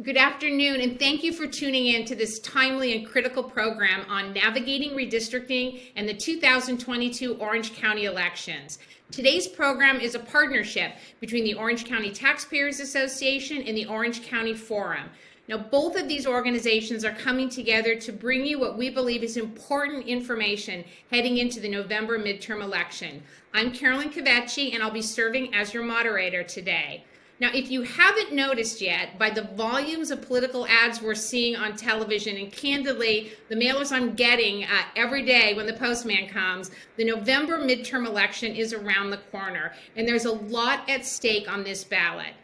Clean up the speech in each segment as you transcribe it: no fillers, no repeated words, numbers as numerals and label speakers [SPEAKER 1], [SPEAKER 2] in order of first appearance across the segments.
[SPEAKER 1] Good afternoon, and thank you for tuning in to this timely and critical program on navigating redistricting and the 2022 Orange County elections. Today's program is a partnership between the Orange County Taxpayers Association and the Orange County Forum. Now, both of these organizations are coming together to bring you what we believe is important information heading into the November midterm election. I'm Carolyn Kavecci, and I'll be serving as your moderator today. Now, if you haven't noticed yet, by the volumes of political ads we're seeing on television, and candidly, the mailers I'm getting every day when the postman comes, the November midterm election is around the corner, and there's a lot at stake on this ballot.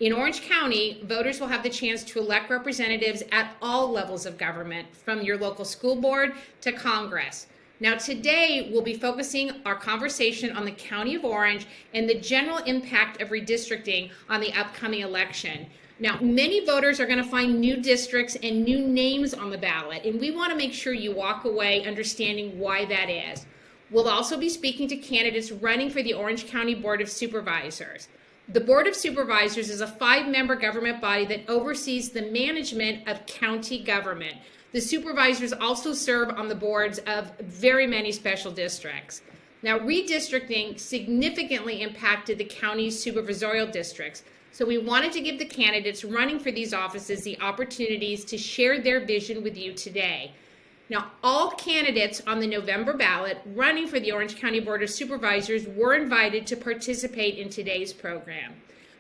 [SPEAKER 1] In Orange County, voters will have the chance to elect representatives at all levels of government, from your local school board to Congress. Now, today, we'll be focusing our conversation on the County of Orange and the general impact of redistricting on the upcoming election. Now, many voters are going to find new districts and new names on the ballot, and we want to make sure you walk away understanding why that is. We'll also be speaking to candidates running for the Orange County Board of Supervisors. The Board of Supervisors is a 5-member government body that oversees the management of county government. The supervisors also serve on the boards of very many special districts. Now, redistricting significantly impacted the county's supervisorial districts, so we wanted to give the candidates running for these offices the opportunities to share their vision with you today. Now, all candidates on the November ballot running for the Orange County Board of Supervisors were invited to participate in today's program.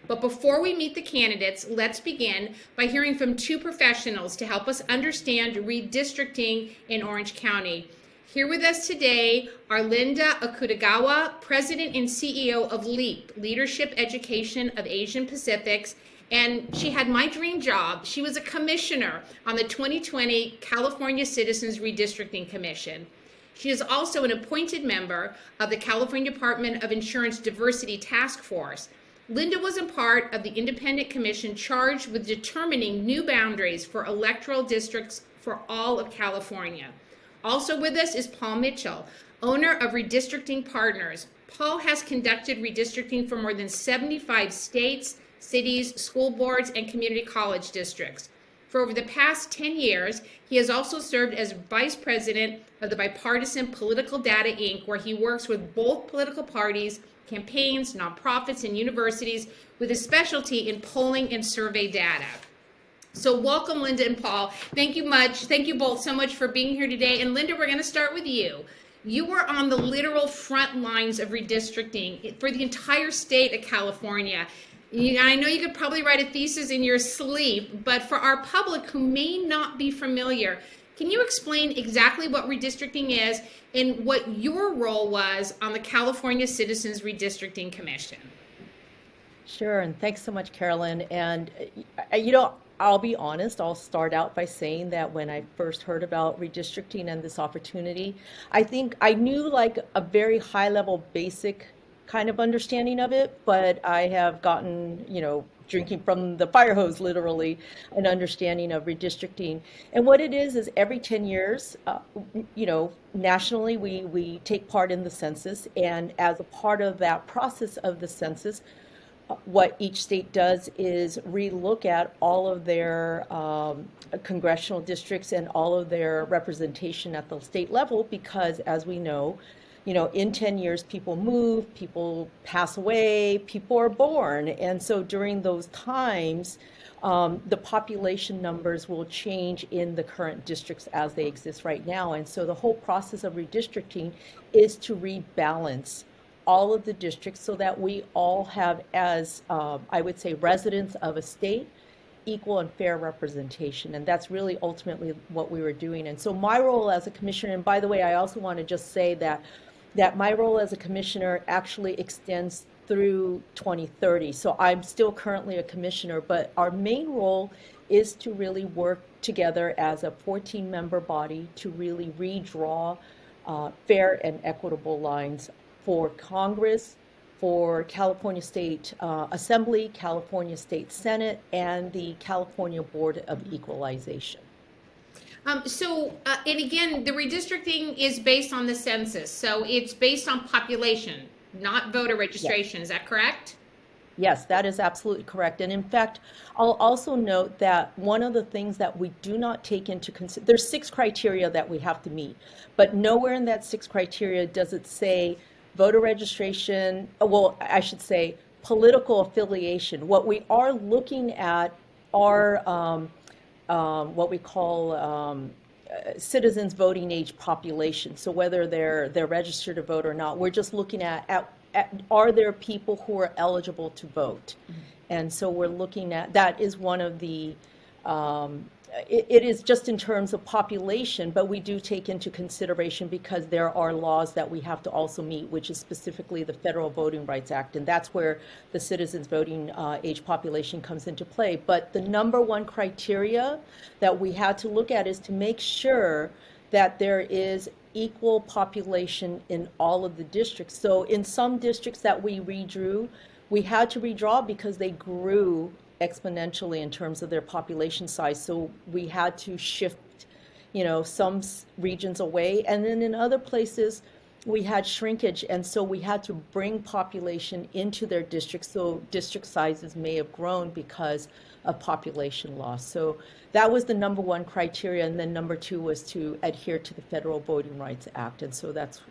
[SPEAKER 1] But before we meet the candidates, let's begin by hearing from 2 professionals to help us understand redistricting in Orange County. Here with us today are Linda Okutagawa, President and CEO of LEAP, Leadership Education of Asian Pacifics, and she had my dream job. She was a commissioner on the 2020 California Citizens Redistricting Commission. She is also an appointed member of the California Department of Insurance Diversity Task Force. Linda was a part of the independent commission charged with determining new boundaries for electoral districts for all of California. Also with us is Paul Mitchell, owner of Redistricting Partners. Paul has conducted redistricting for more than 75 states, cities, school boards, and community college districts. For over the past 10 years, he has also served as vice president of the Bipartisan Political Data, Inc., where he works with both political parties, campaigns, nonprofits, and universities with a specialty in polling and survey data. So welcome, Linda and Paul. Thank you much. Thank you both so much for being here today. And Linda, we're going to start with you. You were on the literal front lines of redistricting for the entire state of California. I know you could probably write a thesis in your sleep, but for our public who may not be familiar, can you explain exactly what redistricting is and what your role was on the California Citizens Redistricting Commission?
[SPEAKER 2] Sure, and thanks so much, Carolyn. And I'll be honest, I'll start out by saying that when I first heard about redistricting and this opportunity, I think I knew like a very high level basic kind of understanding of it, but I have gotten, drinking from the fire hose, literally, an understanding of redistricting. And what it is every 10 years, nationally, we take part in the census. And as a part of that process of the census, what each state does is relook at all of their congressional districts and all of their representation at the state level, because as we know, in 10 years, people move, people pass away, people are born. And so during those times, the population numbers will change in the current districts as they exist right now. And so the whole process of redistricting is to rebalance all of the districts so that we all have, as I would say, residents of a state, equal and fair representation. And that's really ultimately what we were doing. And so my role as a commissioner, and by the way, I also want to just say that my role as a commissioner actually extends through 2030. So I'm still currently a commissioner, but our main role is to really work together as a 14-member body to really redraw fair and equitable lines for Congress, for California State Assembly, California State Senate, and the California Board of Equalization.
[SPEAKER 1] And again, the redistricting is based on the census. So it's based on population, not voter registration. Yes. Is that correct?
[SPEAKER 2] Yes, that is absolutely correct. And in fact, I'll also note that one of the things that we do not take into consideration, there's 6 criteria that we have to meet, but nowhere in that 6 criteria does it say voter registration, well, I should say political affiliation. What we are looking at are what we call citizens voting age population. So whether they're registered to vote or not, we're just looking at are there people who are eligible to vote? And so we're looking at, that is one of the, it is just in terms of population, but we do take into consideration because there are laws that we have to also meet, which is specifically the Federal Voting Rights Act, and that's where the citizens voting age population comes into play. But the number one criteria that we had to look at is to make sure that there is equal population in all of the districts. So in some districts that we redrew, we had to redraw because they grew exponentially in terms of their population size. So we had to shift, some regions away. And then in other places, we had shrinkage. And so we had to bring population into their districts. So district sizes may have grown because of population loss. So that was the number one criteria. And then number two was to adhere to the Federal Voting Rights Act. And so that's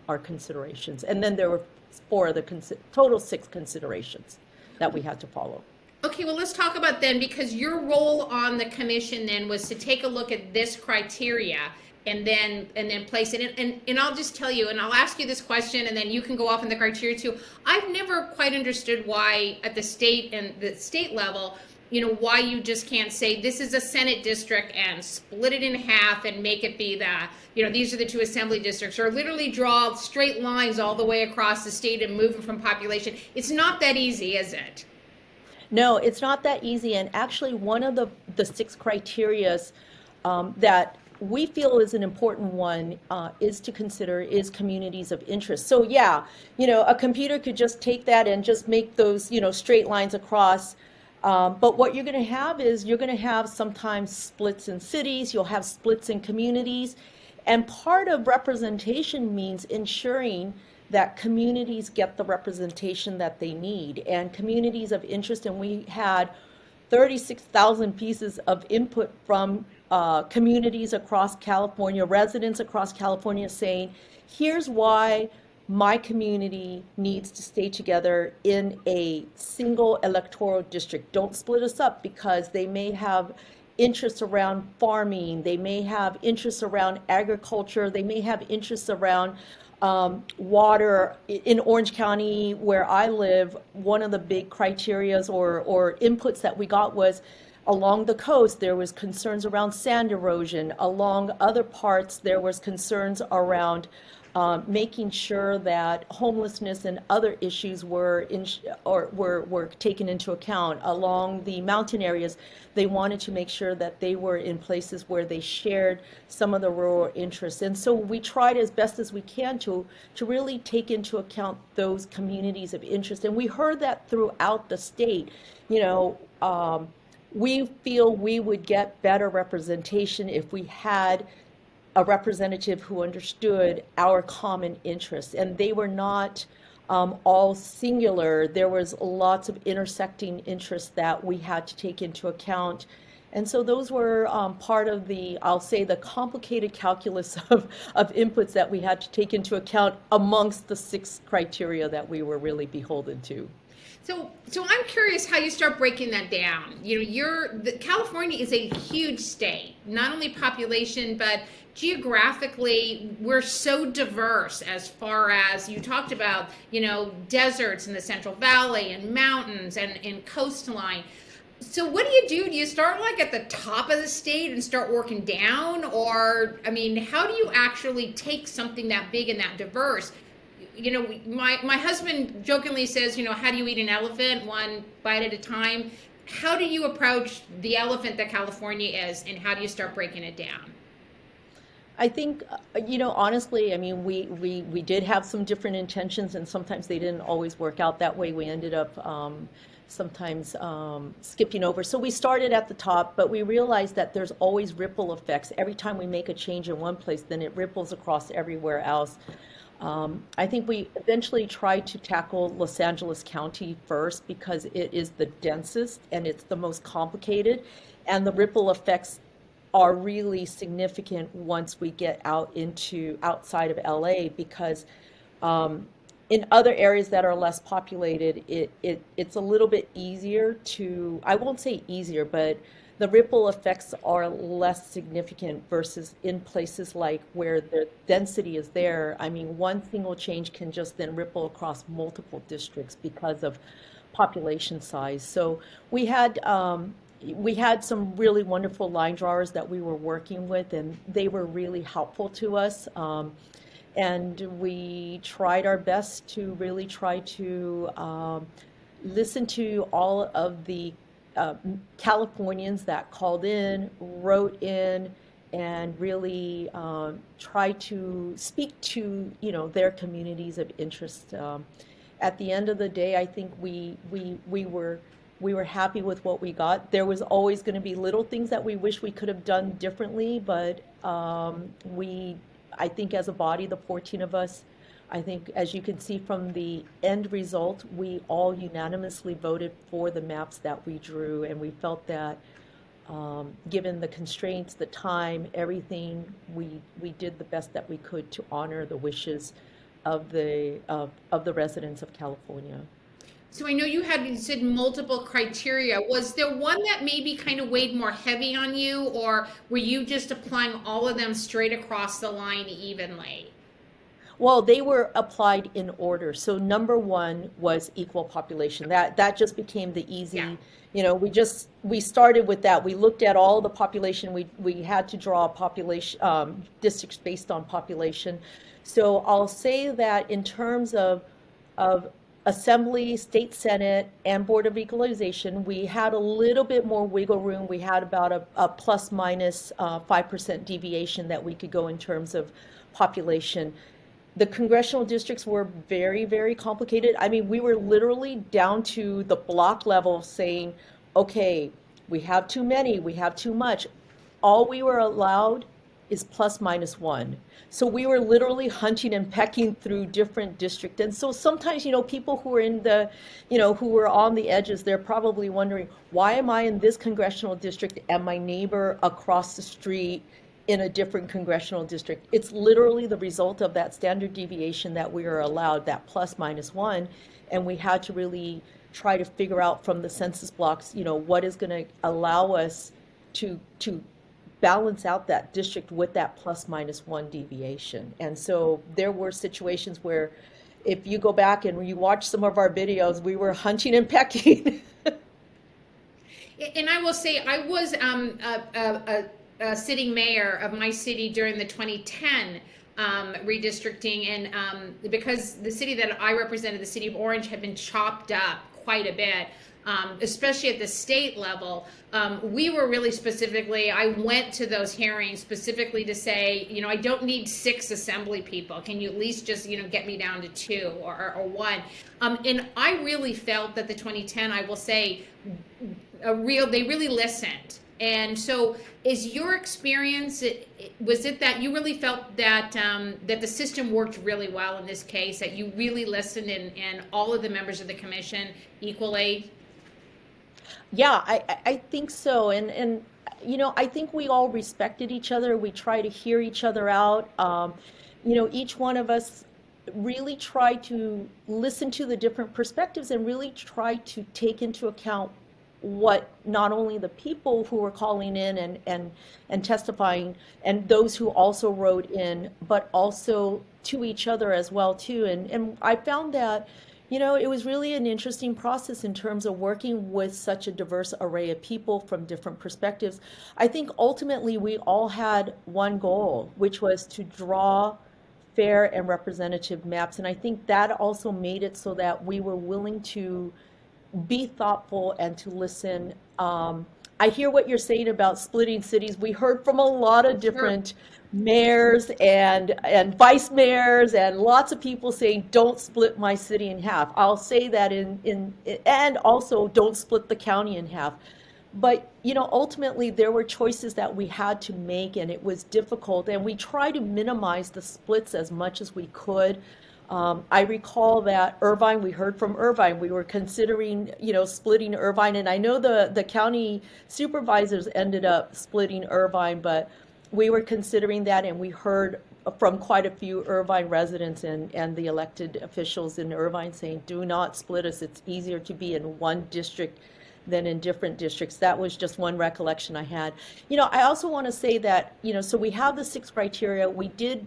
[SPEAKER 2] our considerations. And then there were 4 other, total 6 considerations that we had to follow.
[SPEAKER 1] Okay, well, let's talk about then, because your role on the commission then was to take a look at this criteria and then place it in. And I'll just tell you, and I'll ask you this question, and then you can go off on the criteria too. I've never quite understood why at the state and the state level, why you just can't say this is a Senate district and split it in half and make it be that, these are the 2 assembly districts, or literally draw straight lines all the way across the state and move it from population. It's not that easy, is it?
[SPEAKER 2] No, it's not that easy. And actually, one of the 6 criterias that we feel is an important one is to consider is communities of interest. So yeah, a computer could just take that and just make those, straight lines across. But what you're going to have is you're going to have sometimes splits in cities, you'll have splits in communities. And part of representation means ensuring that communities get the representation that they need, and communities of interest. And we had 36,000 pieces of input from communities across California, residents across California saying, here's why my community needs to stay together in a single electoral district. Don't split us up, because they may have interests around farming, they may have interests around agriculture, they may have interests around water. In Orange County, where I live, one of the big criterias or inputs that we got was along the coast, there was concerns around sand erosion. Along other parts, there was concerns around making sure that homelessness and other issues were taken into account. Along the mountain areas, they wanted to make sure that they were in places where they shared some of the rural interests. And so we tried as best as we can to really take into account those communities of interest. And we heard that throughout the state. We feel we would get better representation if we had a representative who understood our common interests, and they were not all singular. There was lots of intersecting interests that we had to take into account. And so those were part of the, I'll say, the complicated calculus of inputs that we had to take into account amongst the 6 criteria that we were really beholden to.
[SPEAKER 1] So I'm curious how you start breaking that down. California is a huge state, not only population, but geographically, we're so diverse as far as you talked about, deserts in the Central Valley and mountains and coastline. So what do? Do you start like at the top of the state and start working down? Or, how do you actually take something that big and that diverse? My husband jokingly says, how do you eat an elephant? One bite at a time. How do you approach the elephant that California is, and how do you start breaking it down?
[SPEAKER 2] I think, honestly, we did have some different intentions, and sometimes they didn't always work out that way. We ended up sometimes skipping over. So we started at the top, but we realized that there's always ripple effects. Every time we make a change in one place, then it ripples across everywhere else. I think we eventually tried to tackle Los Angeles County first because it is the densest and it's the most complicated, and the ripple effects are really significant once we get out into outside of LA because in other areas that are less populated, it's a little bit easier to, I won't say easier, but the ripple effects are less significant versus in places like where the density is there. I mean, one single change can just then ripple across multiple districts because of population size. So we had some really wonderful line drawers that we were working with, and they were really helpful to us. And we tried our best to really try to listen to all of the Californians that called in, wrote in, and really try to speak to, you know, their communities of interest. At the end of the day, I think we were happy with what we got. There was always going to be little things that we wish we could have done differently, but I think as a body, the 14 of us, I think as you can see from the end result, we all unanimously voted for the maps that we drew, and we felt that given the constraints, the time, everything, we did the best that we could to honor the wishes of the residents of California.
[SPEAKER 1] So I know you said multiple criteria. Was there one that maybe kind of weighed more heavy on you, or were you just applying all of them straight across the line evenly?
[SPEAKER 2] Well, they were applied in order. So number one was equal population. That just became the easy,
[SPEAKER 1] Yeah.
[SPEAKER 2] you know, we started with that. We looked at all the population. We had to draw population districts based on population. So I'll say that in terms of Assembly, State Senate, and Board of Equalization, we had a little bit more wiggle room. We had about a plus minus 5% deviation that we could go in terms of population. The congressional districts were very, very complicated. I mean, we were literally down to the block level saying, okay, we have too many, we have too much. All we were allowed is plus minus one. So we were literally hunting and pecking through different districts. And so sometimes, you know, people who are in the, you know, who were on the edges, they're probably wondering, why am I in this congressional district and my neighbor across the street in a different congressional district? It's literally the result of that standard deviation that we are allowed, that plus minus one. And we had to really try to figure out from the census blocks, you know, what is going to allow us to balance out that district with that plus minus one deviation. And so there were situations where if you go back and you watch some of our videos, we were hunting and pecking.
[SPEAKER 1] And I will say, I was a sitting mayor of my city during the 2010 redistricting, and because the city that I represented, the city of Orange, had been chopped up quite a bit. Especially at the state level, we were really specifically, I went to those hearings specifically to say, you know, I don't need 6 assembly people. Can you at least just, you know, get me down to 2 or 1? And I really felt that the 2010, I will say, they really listened. And so is your experience, was it that you really felt that that the system worked really well in this case, that you really listened and all of the members of the commission equally?
[SPEAKER 2] Yeah, I think so. And you know, I think we all respected each other. We try to hear each other out. You know, each one of us really try to listen to the different perspectives and really try to take into account what not only the people who were calling in and testifying and those who also wrote in, but also to each other as well too. And I found that, you know, it was really an interesting process in terms of working with such a diverse array of people from different perspectives. I think ultimately we all had one goal, which was to draw fair and representative maps. And I think that also made it so that we were willing to be thoughtful and to listen. I hear what you're saying about splitting cities. We heard from a lot of different mayors and vice mayors and lots of people saying, don't split my city in half. I'll say that and also don't split the county in half. But, ultimately there were choices that we had to make and it was difficult. And we tried to minimize the splits as much as we could. I recall that Irvine, we heard from Irvine, we were considering, splitting Irvine. And I know the county supervisors ended up splitting Irvine, but we were considering that, and we heard from quite a few Irvine residents and the elected officials in Irvine saying, do not split us. It's easier to be in one district than in different districts. That was just one recollection I had. I also want to say that, so we have the 6 criteria. We did,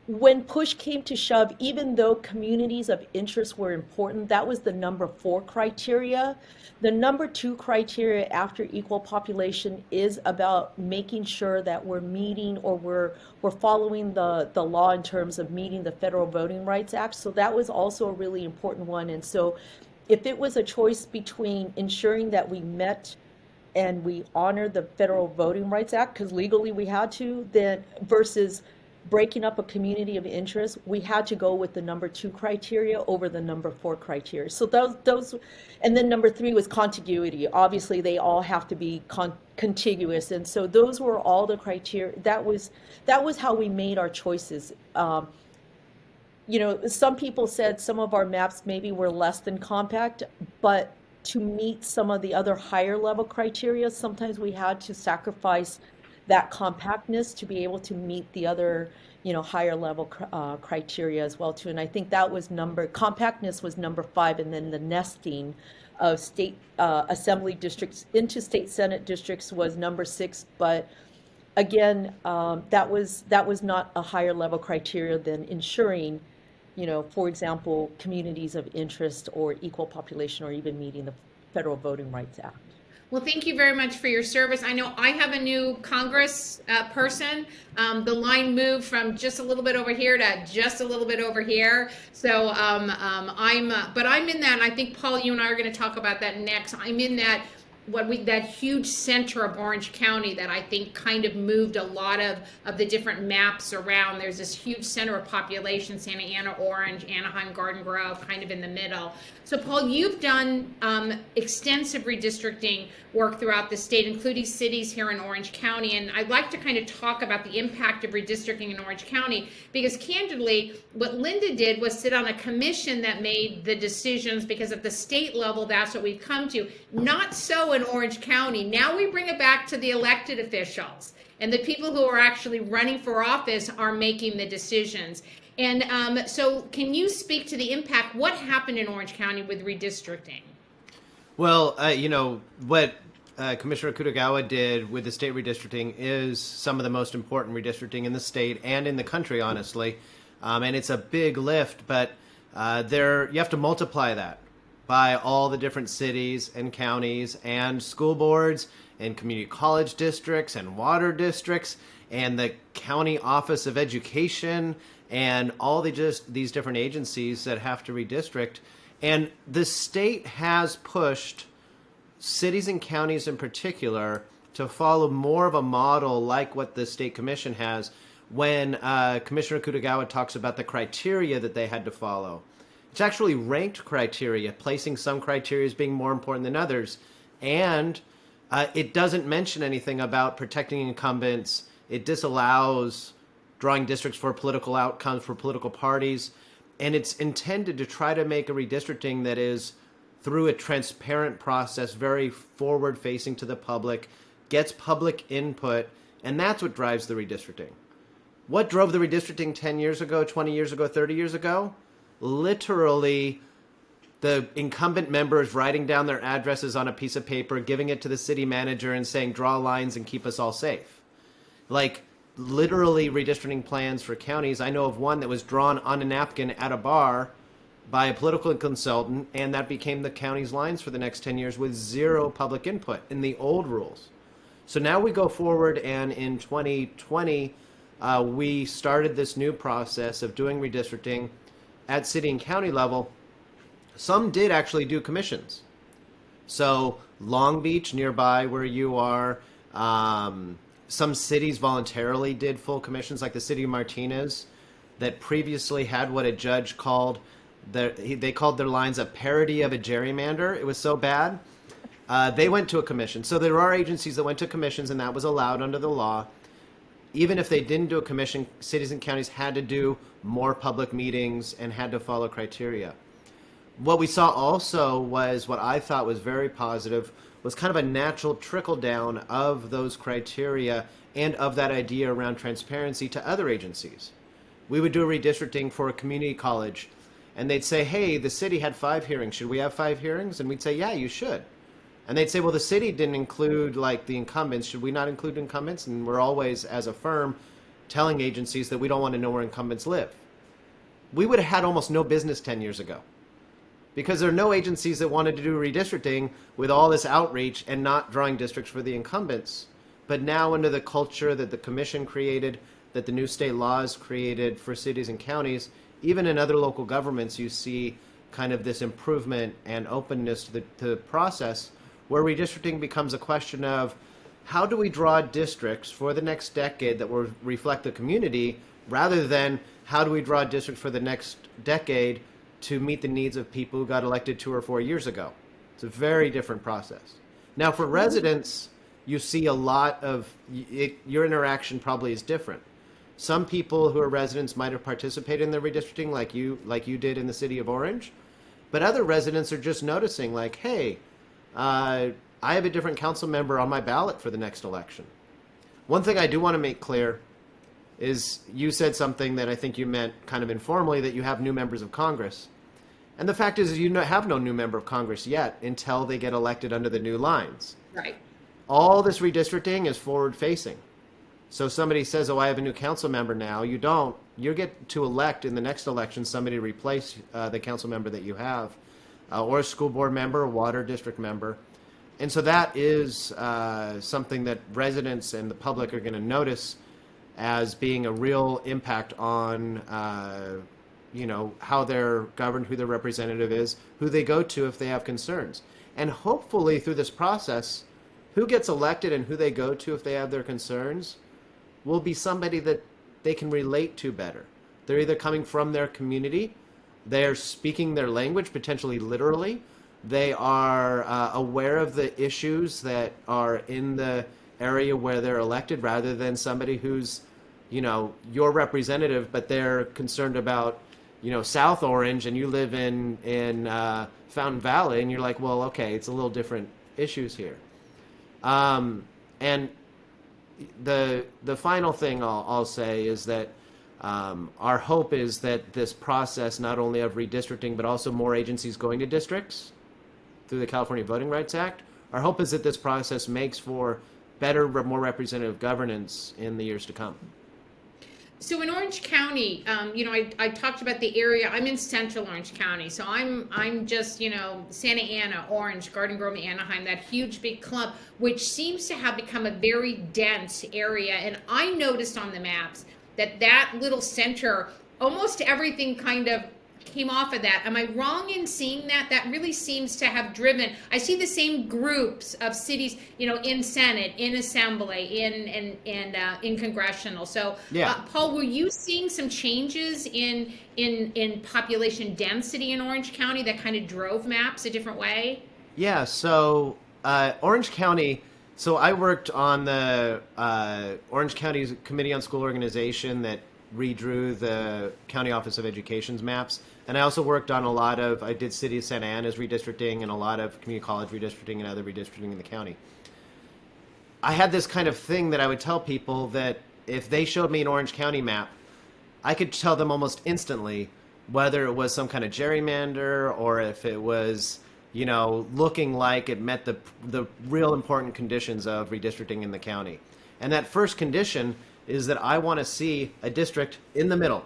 [SPEAKER 2] when push came to shove, even though communities of interest were important, that was the number 4 criteria. The number 2 criteria after equal population is about making sure that we're meeting, or we're following the law in terms of meeting the Federal Voting Rights Act. So that was also a really important one. And so if it was a choice between ensuring that we met and we honored the Federal Voting Rights Act, because legally we had to, then versus breaking up a community of interest, we had to go with the number 2 criteria over the number 4 criteria. So those, and then number 3 was contiguity. Obviously, they all have to be contiguous, and so those were all the criteria. That was how we made our choices. Some people said some of our maps maybe were less than compact, but to meet some of the other higher level criteria, sometimes we had to sacrifice that compactness to be able to meet the other, higher level criteria as well too. And I think that was compactness was number 5, and then the nesting of state assembly districts into state senate districts was number 6. But again, that was not a higher level criteria than ensuring, for example, communities of interest or equal population, or even meeting the Federal Voting Rights Act.
[SPEAKER 1] Well, thank you very much for your service. I know I have a new Congress person. The line moved from just a little bit over here to just a little bit over here. So I'm in that, and I think, Paul, you and I are going to talk about that next. I'm in that that huge center of Orange County that I think kind of moved a lot of the different maps around. There's this huge center of population, Santa Ana, Orange, Anaheim, Garden Grove, kind of in the middle. So Paul, you've done extensive redistricting work throughout the state, including cities here in Orange County. And I'd like to kind of talk about the impact of redistricting in Orange County, because candidly, what Linda did was sit on a commission that made the decisions, because at the state level, that's what we've come to. Not so in Orange County. Now we bring it back to the elected officials, and the people who are actually running for office are making the decisions. And so can you speak to the impact? What happened in Orange County with redistricting?
[SPEAKER 3] Well, what Commissioner Kutagawa did with the state redistricting is some of the most important redistricting in the state and in the country, honestly. And it's a big lift, but you have to multiply that by all the different cities and counties and school boards and community college districts and water districts and the county office of education and all these different agencies that have to redistrict. And the state has pushed cities and counties in particular to follow more of a model like what the state commission has when Commissioner Kutagawa talks about the criteria that they had to follow. It's actually ranked criteria, placing some criteria as being more important than others. And it doesn't mention anything about protecting incumbents. It disallows drawing districts for political outcomes for political parties. And it's intended to try to make a redistricting that is, through a transparent process, very forward-facing to the public, gets public input, and that's what drives the redistricting. What drove the redistricting 10 years ago, 20 years ago, 30 years ago? Literally, the incumbent members writing down their addresses on a piece of paper, giving it to the city manager and saying, draw lines and keep us all safe. Like, literally redistricting plans for counties. I know of one that was drawn on a napkin at a bar by a political consultant, and that became the county's lines for the next 10 years with zero public input in the old rules. So now we go forward, and in 2020, we started this new process of doing redistricting at city and county level. Some did actually do commissions. So Long Beach, nearby where you are, some cities voluntarily did full commissions, like the city of Martinez, that previously had what a judge called they called their lines a parody of a gerrymander. It was so bad. They went to a commission. So there are agencies that went to commissions, and that was allowed under the law. Even if they didn't do a commission, cities and counties had to do more public meetings and had to follow criteria. What we saw also was what I thought was very positive was kind of a natural trickle down of those criteria and of that idea around transparency to other agencies. We would do a redistricting for a community college, and they'd say, hey, the city had 5 hearings. Should we have 5 hearings? And we'd say, yeah, you should. And they'd say, well, the city didn't include like the incumbents. Should we not include incumbents? And we're always, as a firm, telling agencies that we don't want to know where incumbents live. We would have had almost no business 10 years ago, because there are no agencies that wanted to do redistricting with all this outreach and not drawing districts for the incumbents. But now, under the culture that the commission created, that the new state laws created for cities and counties, even in other local governments, you see kind of this improvement and openness to the process, where redistricting becomes a question of how do we draw districts for the next decade that will reflect the community, rather than how do we draw districts for the next decade to meet the needs of people who got elected 2 or 4 years ago. It's a very different process. Now, for residents, you see a lot of your interaction probably is different. Some people who are residents might have participated in the redistricting like you did in the city of Orange, but other residents are just noticing like, hey, I have a different council member on my ballot for the next election. One thing I do want to make clear is you said something that I think you meant kind of informally, that you have new members of Congress. And the fact is you have no new member of Congress yet until they get elected under the new lines.
[SPEAKER 1] Right.
[SPEAKER 3] All this redistricting is forward-facing. So somebody says, oh, I have a new council member now. You don't. You get to elect in the next election somebody to replace the council member that you have, or a school board member, a water district member. And so that is something that residents and the public are going to notice as being a real impact on how they're governed, who their representative is, who they go to if they have concerns. And hopefully through this process, who gets elected and who they go to if they have their concerns will be somebody that they can relate to better. They're either coming from their community, they're speaking their language, potentially literally, they are aware of the issues that are in the area where they're elected, rather than somebody who's, your representative, but they're concerned about, South Orange, and you live in Fountain Valley, and you're like, well, okay, it's a little different issues here. And the final thing I'll say is that our hope is that this process, not only of redistricting, but also more agencies going to districts through the California Voting Rights Act, our hope is that this process makes for better, more representative governance in the years to come.
[SPEAKER 1] So in Orange County, I talked about the area. I'm in central Orange County, so I'm just, Santa Ana, Orange, Garden Grove, Anaheim, that huge big clump, which seems to have become a very dense area. And I noticed on the maps that little center, almost everything kind of came off of that. Am I wrong in seeing that? That really seems to have driven. I see the same groups of cities, in Senate, in Assembly, in congressional. So,
[SPEAKER 3] yeah.
[SPEAKER 1] Paul, were you seeing some changes in population density in Orange County that kind of drove maps a different way?
[SPEAKER 3] Yeah. So Orange County. So I worked on the Orange County's Committee on School Organization that redrew the County Office of Education's maps. And I also worked on I did City of Santa Ana's redistricting and a lot of community college redistricting and other redistricting in the county. I had this kind of thing that I would tell people that if they showed me an Orange County map, I could tell them almost instantly whether it was some kind of gerrymander or if it was, looking like it met the real important conditions of redistricting in the county. And that first condition is that I want to see a district in the middle.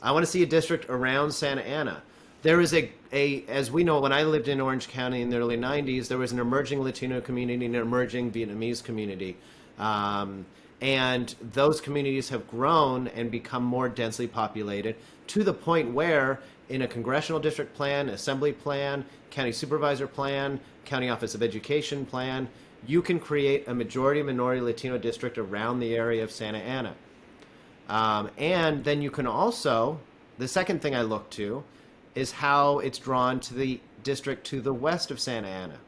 [SPEAKER 3] I want to see a district around Santa Ana. There is as we know, when I lived in Orange County in the early 90s, there was an emerging Latino community and an emerging Vietnamese community. And those communities have grown and become more densely populated to the point where in a congressional district plan, assembly plan, county supervisor plan, county office of education plan, you can create a majority minority Latino district around the area of Santa Ana. And then you can also, the second thing I look to is how it's drawn to the district to the west of Santa Ana.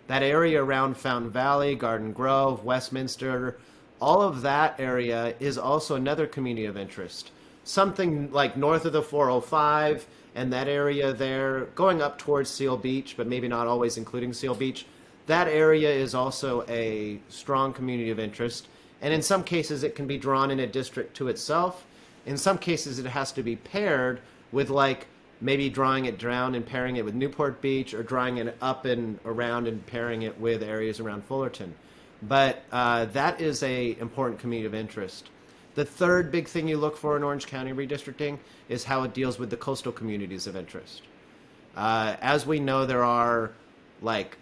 [SPEAKER 3] That area around Fountain Valley, Garden Grove, Westminster, all of that area is also another community of interest. Something like north of the 405 and that area there, going up towards Seal Beach, but maybe not always including Seal Beach, that area is also a strong community of interest. And in some cases, it can be drawn in a district to itself. In some cases, it has to be paired with, like, maybe drawing it down and pairing it with Newport Beach, or drawing it up and around and pairing it with areas around Fullerton. But that is a important community of interest. The third big thing you look for in Orange County redistricting is how it deals with the coastal communities of interest. As we know, there are like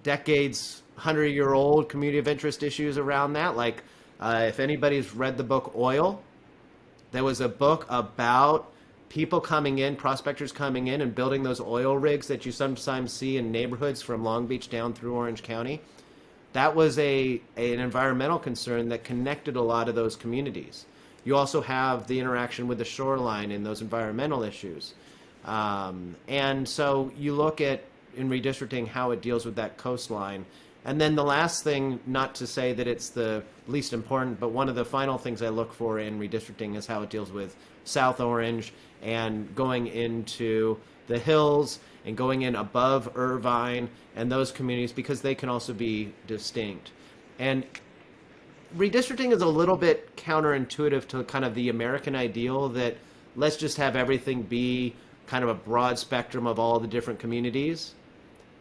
[SPEAKER 3] decades, 100-year-old community of interest issues around that. Like if anybody's read the book Oil, there was a book about people coming in, prospectors coming in and building those oil rigs that you sometimes see in neighborhoods from Long Beach down through Orange County. That was an environmental concern that connected a lot of those communities. You also have the interaction with the shoreline and those environmental issues. And so you look at, in redistricting, how it deals with that coastline. And then the last thing, not to say that it's the least important, but one of the final things I look for in redistricting is how it deals with South Orange and going into the hills and going in above Irvine and those communities, because they can also be distinct. And redistricting is a little bit counterintuitive to kind of the American ideal that let's just have everything be kind of a broad spectrum of all the different communities.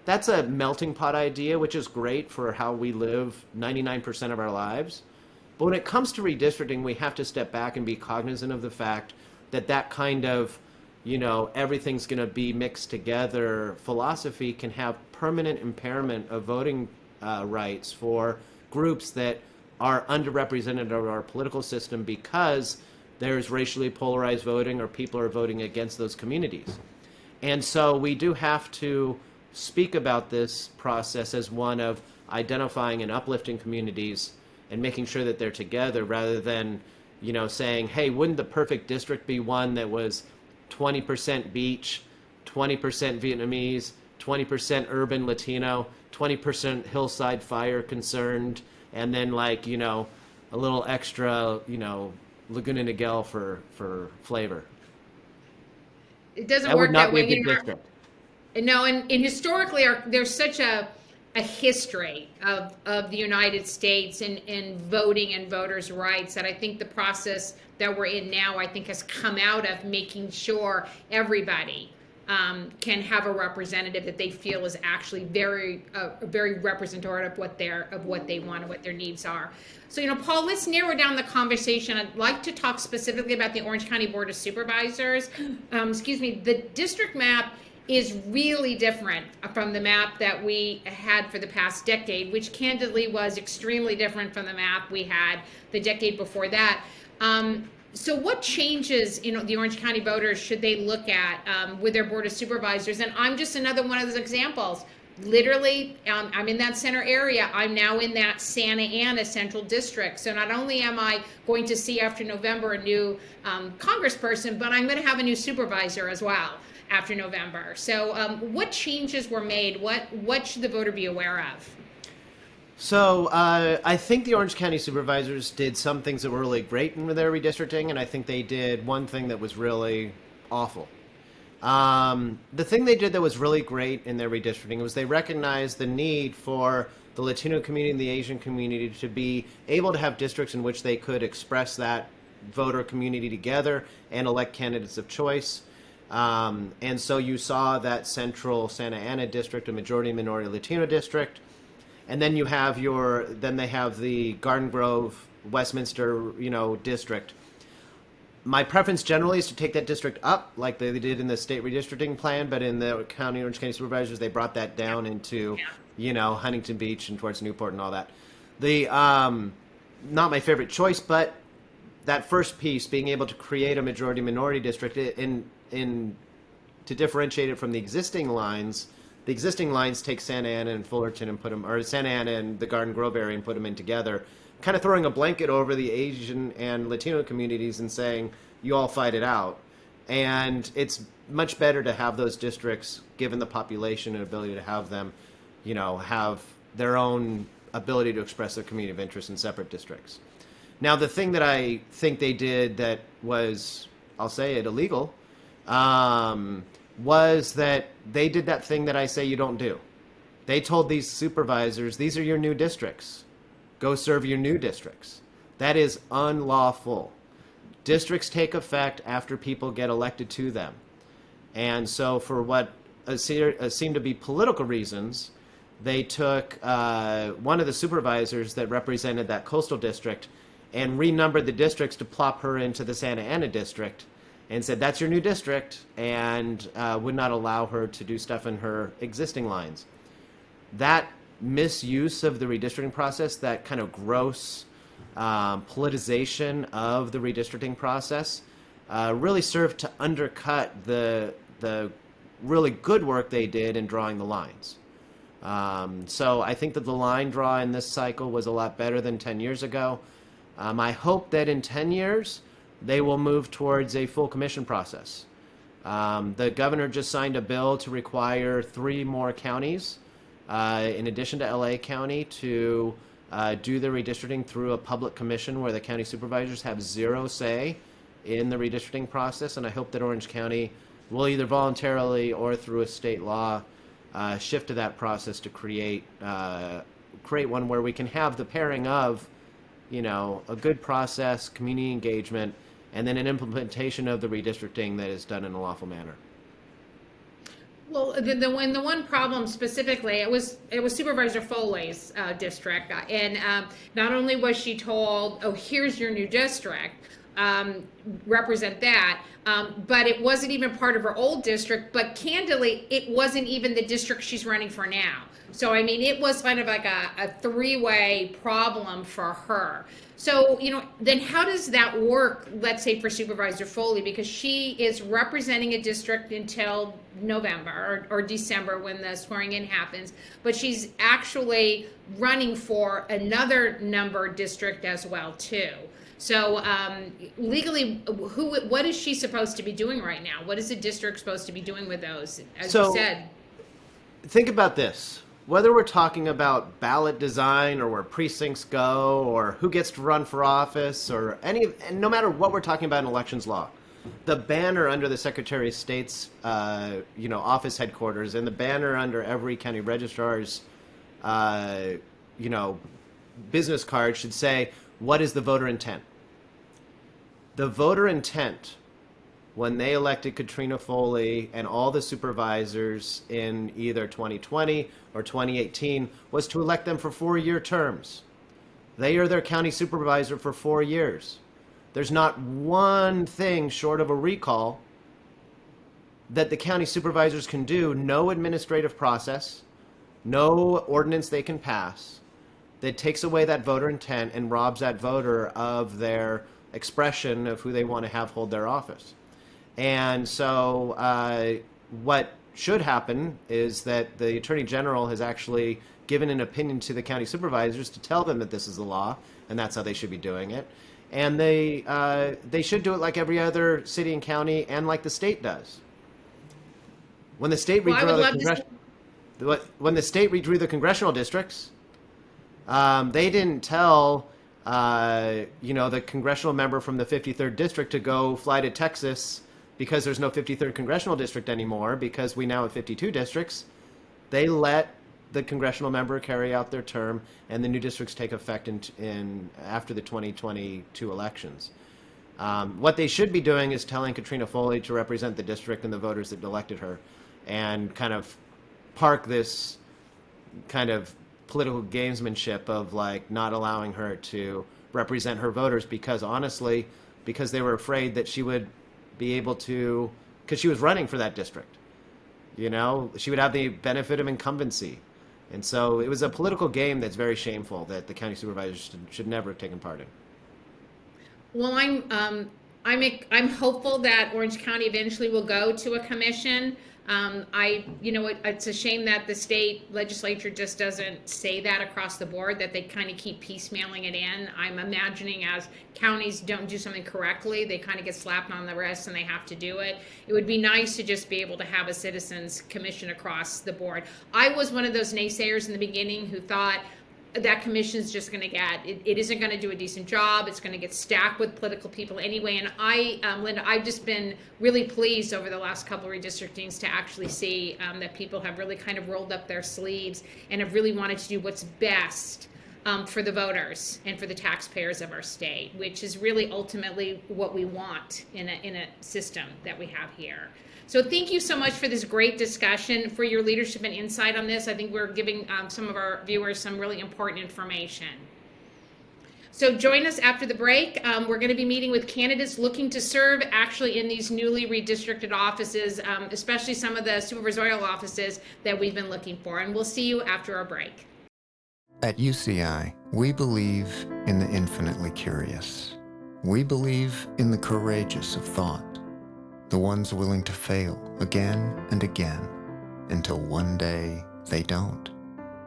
[SPEAKER 3] That's a melting pot idea, which is great for how we live 99% of our lives. But when it comes to redistricting, we have to step back and be cognizant of the fact that that kind of, you know, everything's going to be mixed together philosophy can have permanent impairment of voting rights for groups that are underrepresented in our political system because there's racially polarized voting or people are voting against those communities. And so we do have to speak about this process as one of identifying and uplifting communities and making sure that they're together, rather than, you know, saying, hey, wouldn't the perfect district be one that was 20% beach, 20% Vietnamese, 20% urban Latino, 20% hillside fire concerned, and then, like, you know, a little extra, you know, Laguna Niguel for flavor.
[SPEAKER 1] It doesn't
[SPEAKER 3] That
[SPEAKER 1] work
[SPEAKER 3] would not
[SPEAKER 1] that
[SPEAKER 3] be
[SPEAKER 1] way.
[SPEAKER 3] a good district.
[SPEAKER 1] No, and historically, there's such a history of the United States in voting and voters' rights that I think the process that we're in now, I think, has come out of making sure everybody can have a representative that they feel is actually very representative of what they want and what their needs are. So, you know, Paul, let's narrow down the conversation. I'd like to talk specifically about the Orange County Board of Supervisors. The district map is really different from the map that we had for the past decade, which candidly was extremely different from the map we had the decade before that. So what changes, you know, the Orange County voters should they look at with their Board of Supervisors? And I'm just another one of those examples. Literally, I'm in that center area. I'm now in that Santa Ana Central District. So not only am I going to see after November a new congressperson, but I'm going to have a new supervisor as well after November. So what changes were made? What should the voter be aware of?
[SPEAKER 3] So I think the Orange County Supervisors did some things that were really great in their redistricting, and I think they did one thing that was really awful. The thing they did that was really great in their redistricting was they recognized the need for the Latino community and the Asian community to be able to have districts in which they could express that voter community together and elect candidates of choice. And so you saw that central Santa Ana district, a majority minority Latino district. And then you have they have the Garden Grove, Westminster, you know, district. My preference generally is to take that district up, like they did in the state redistricting plan, but in the Orange County Supervisors, they brought that down into, you know, Huntington Beach and towards Newport and all that. The not my favorite choice, but that first piece, being able to create a majority minority district in to differentiate it from the existing lines. The existing lines take Santa Ana and Fullerton and put them, or Santa Ana and the Garden Grove area and put them in together, kind of throwing a blanket over the Asian and Latino communities and saying, you all fight it out. And it's much better to have those districts, given the population and ability to have them, have their own ability to express their community of interest in separate districts. Now, the thing that I think they did that was, I'll say it, illegal, was that they did that thing that I say you don't do. They told these supervisors, these are your new districts. Go serve your new districts. That is unlawful. Districts take effect after people get elected to them. And so for what seemed to be political reasons, they took one of the supervisors that represented that coastal district and renumbered the districts to plop her into the Santa Ana district and said, that's your new district, and would not allow her to do stuff in her existing lines. That misuse of the redistricting process, that kind of gross politicization of the redistricting process, really served to undercut the really good work they did in drawing the lines. So I think that the line draw in this cycle was a lot better than 10 years ago. I hope that in 10 years, they will move towards a full commission process. The governor just signed a bill to require 3 more counties, in addition to LA County, to do the redistricting through a public commission where the county supervisors have 0 say in the redistricting process. And I hope that Orange County will either voluntarily or through a state law shift to that process to create one where we can have the pairing of, a good process, community engagement, and then an implementation of the redistricting that is done in a lawful manner.
[SPEAKER 1] Well, the one problem specifically, it was Supervisor Foley's district, and not only was she told, "Oh, here's your new district, represent that," but it wasn't even part of her old district. But candidly, it wasn't even the district she's running for now. So I mean, it was kind of like a 3-way problem for her. So, then how does that work, let's say, for Supervisor Foley? Because she is representing a district until November or December when the swearing in happens, but she's actually running for another number district as well, too. So legally, what is she supposed to be doing right now? What is the district supposed to be doing with those, as you said?
[SPEAKER 3] Think about this. Whether we're talking about ballot design or where precincts go or who gets to run for office or and no matter what we're talking about in elections law, the banner under the Secretary of State's office headquarters and the banner under every county registrar's business card should say, what is the voter intent? The voter intent when they elected Katrina Foley and all the supervisors in either 2020 or 2018 was to elect them for 4-year terms. They are their county supervisor for 4 years. There's not one thing short of a recall that the county supervisors can do, no administrative process, no ordinance they can pass, that takes away that voter intent and robs that voter of their expression of who they want to have hold their office. And so what should happen is that the Attorney General has actually given an opinion to the county supervisors to tell them that this is the law and that's how they should be doing it. And they should do it like every other city and county and like the state does. When the state redrew the congressional districts, they didn't tell the congressional member from the 53rd district to go fly to Texas because there's no 53rd congressional district anymore because we now have 52 districts. They let the congressional member carry out their term and the new districts take effect in after the 2022 elections. What they should be doing is telling Katrina Foley to represent the district and the voters that elected her and kind of park this kind of political gamesmanship of like not allowing her to represent her voters because honestly, because they were afraid that she would be able to, because she was running for that district, she would have the benefit of incumbency. And so it was a political game that's very shameful that the county supervisors should never have taken part in.
[SPEAKER 1] Well, I'm I'm hopeful that Orange County eventually will go to a commission. It's a shame that the state legislature just doesn't say that across the board, that they kind of keep piecemealing it in. I'm imagining as counties don't do something correctly, they kind of get slapped on the wrist and they have to do it. It would be nice to just be able to have a citizens commission across the board. I was one of those naysayers in the beginning who thought that commission is just going to it isn't going to do a decent job. It's going to get stacked with political people anyway. And Linda, I've just been really pleased over the last couple of redistrictings to actually see that people have really kind of rolled up their sleeves and have really wanted to do what's best for the voters and for the taxpayers of our state, which is really ultimately what we want in a system that we have here. So thank you so much for this great discussion, for your leadership and insight on this. I think we're giving some of our viewers some really important information. So join us after the break. We're going to be meeting with candidates looking to serve actually in these newly redistricted offices, especially some of the supervisorial offices that we've been looking for. And we'll see you after our break.
[SPEAKER 4] At UCI, we believe in the infinitely curious. We believe in the courageous of thought, the ones willing to fail again and again until one day they don't.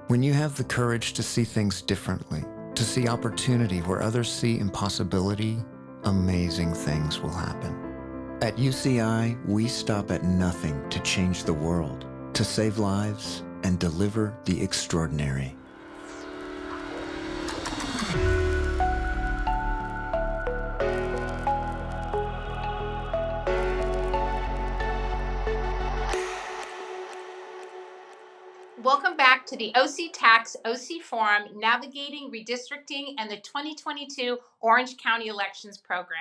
[SPEAKER 4] When you have the courage to see things differently, to see opportunity where others see impossibility, amazing things will happen. At UCI, we stop at nothing to change the world, to save lives and deliver the extraordinary.
[SPEAKER 1] Welcome back to the OCTax OC Forum, Navigating Redistricting and the 2022 Orange County Elections Program.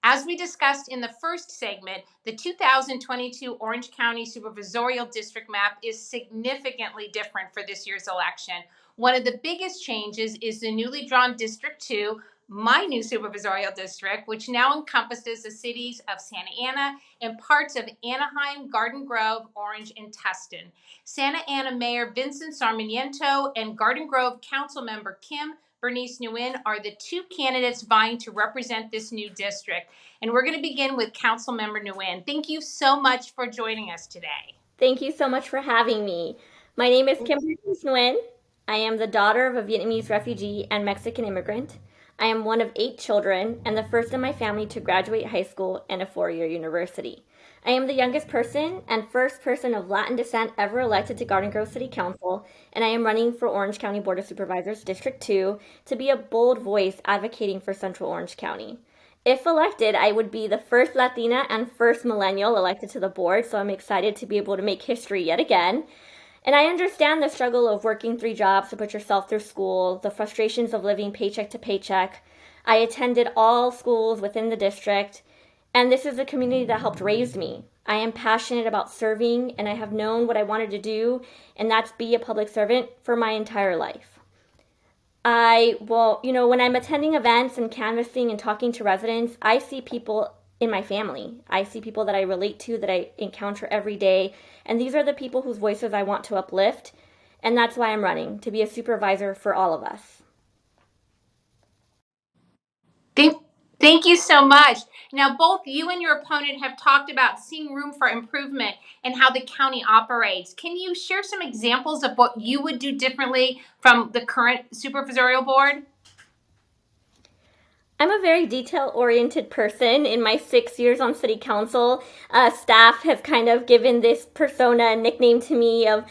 [SPEAKER 1] As we discussed in the first segment, the 2022 Orange County Supervisorial District map is significantly different for this year's election. One of the biggest changes is the newly drawn District 2, my new supervisorial district, which now encompasses the cities of Santa Ana and parts of Anaheim, Garden Grove, Orange, and Tustin. Santa Ana Mayor Vincent Sarmiento and Garden Grove Councilmember Kim Bernice Nguyen are the two candidates vying to represent this new district. And we're going to begin with Councilmember Nguyen. Thank you so much for joining us today.
[SPEAKER 5] Thank you so much for having me. My name is Kim Bernice Nguyen. I am the daughter of a Vietnamese refugee and Mexican immigrant. I am one of 8 children and the first in my family to graduate high school and a 4-year university. I am the youngest person and first person of Latin descent ever elected to Garden Grove City Council, and I am running for Orange County Board of Supervisors District 2 to be a bold voice advocating for Central Orange County. If elected, I would be the first Latina and first millennial elected to the board, so I'm excited to be able to make history yet again. And I understand the struggle of working 3 jobs to put yourself through school, the frustrations of living paycheck to paycheck. I attended all schools within the district, and this is a community that helped raise me. I am passionate about serving, and I have known what I wanted to do, and that's be a public servant for my entire life. When I'm attending events and canvassing and talking to residents, I see people in my family. I see people that I relate to, that I encounter every day, and these are the people whose voices I want to uplift, and that's why I'm running, to be a supervisor for all of us.
[SPEAKER 1] Thank you so much. Now, both you and your opponent have talked about seeing room for improvement and how the county operates. Can you share some examples of what you would do differently from the current supervisorial board?
[SPEAKER 5] I'm a very detail-oriented person. In my 6 years on city council, staff have kind of given this persona nickname to me of,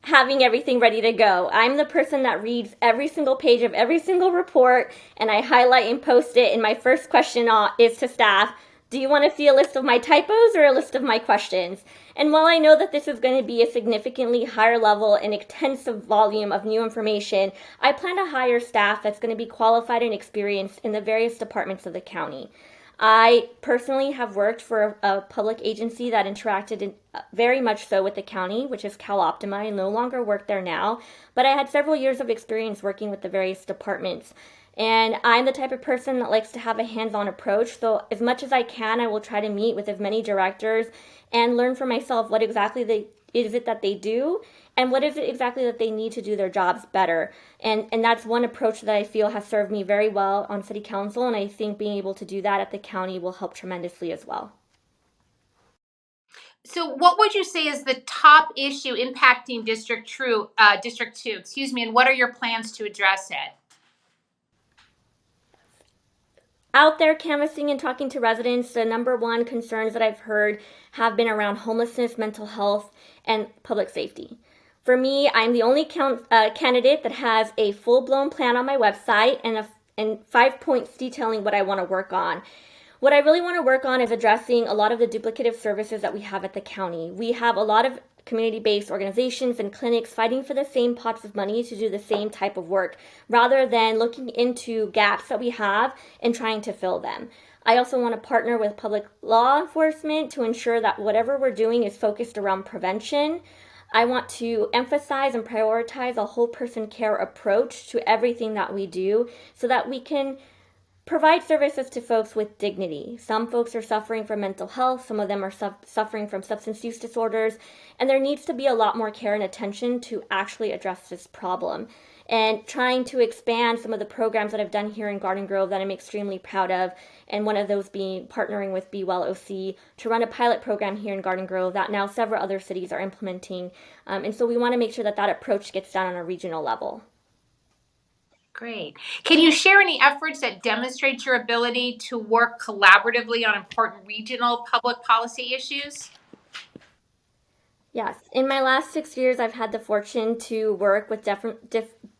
[SPEAKER 5] having everything ready to go. I'm the person that reads every single page of every single report, and I highlight and post it, and my first question is to staff, do you want to see a list of my typos or a list of my questions? And while I know that this is going to be a significantly higher level and extensive volume of new information, I plan to hire staff that's going to be qualified and experienced in the various departments of the county. I personally have worked for a public agency that interacted very much so with the county, which is CalOptima. I no longer work there now, but I had several years of experience working with the various departments. And I'm the type of person that likes to have a hands-on approach, so as much as I can, I will try to meet with as many directors and learn for myself what exactly is it that they do, and what is it exactly that they need to do their jobs better. And that's one approach that I feel has served me very well on city council, and I think being able to do that at the county will help tremendously as well.
[SPEAKER 1] So what would you say is the top issue impacting District 2, and what are your plans to address it?
[SPEAKER 5] Out there canvassing and talking to residents, the number one concerns that I've heard have been around homelessness, mental health, and public safety. For me, I'm the only candidate that has a full-blown plan on my website and 5 points detailing what I want to work on. What I really want to work on is addressing a lot of the duplicative services that we have at the county. We have a lot of community-based organizations and clinics fighting for the same pots of money to do the same type of work, rather than looking into gaps that we have and trying to fill them. I also want to partner with public law enforcement to ensure that whatever we're doing is focused around prevention. I want to emphasize and prioritize a whole person care approach to everything that we do so that we can provide services to folks with dignity. Some folks are suffering from mental health, some of them are suffering from substance use disorders, and there needs to be a lot more care and attention to actually address this problem. And trying to expand some of the programs that I've done here in Garden Grove that I'm extremely proud of, and one of those being partnering with Be Well OC to run a pilot program here in Garden Grove that now several other cities are implementing. And so we want to make sure that that approach gets done on a regional level.
[SPEAKER 1] Great. Can you share any efforts that demonstrate your ability to work collaboratively on important regional public policy issues?
[SPEAKER 5] Yes. In my last 6 years, I've had the fortune to work with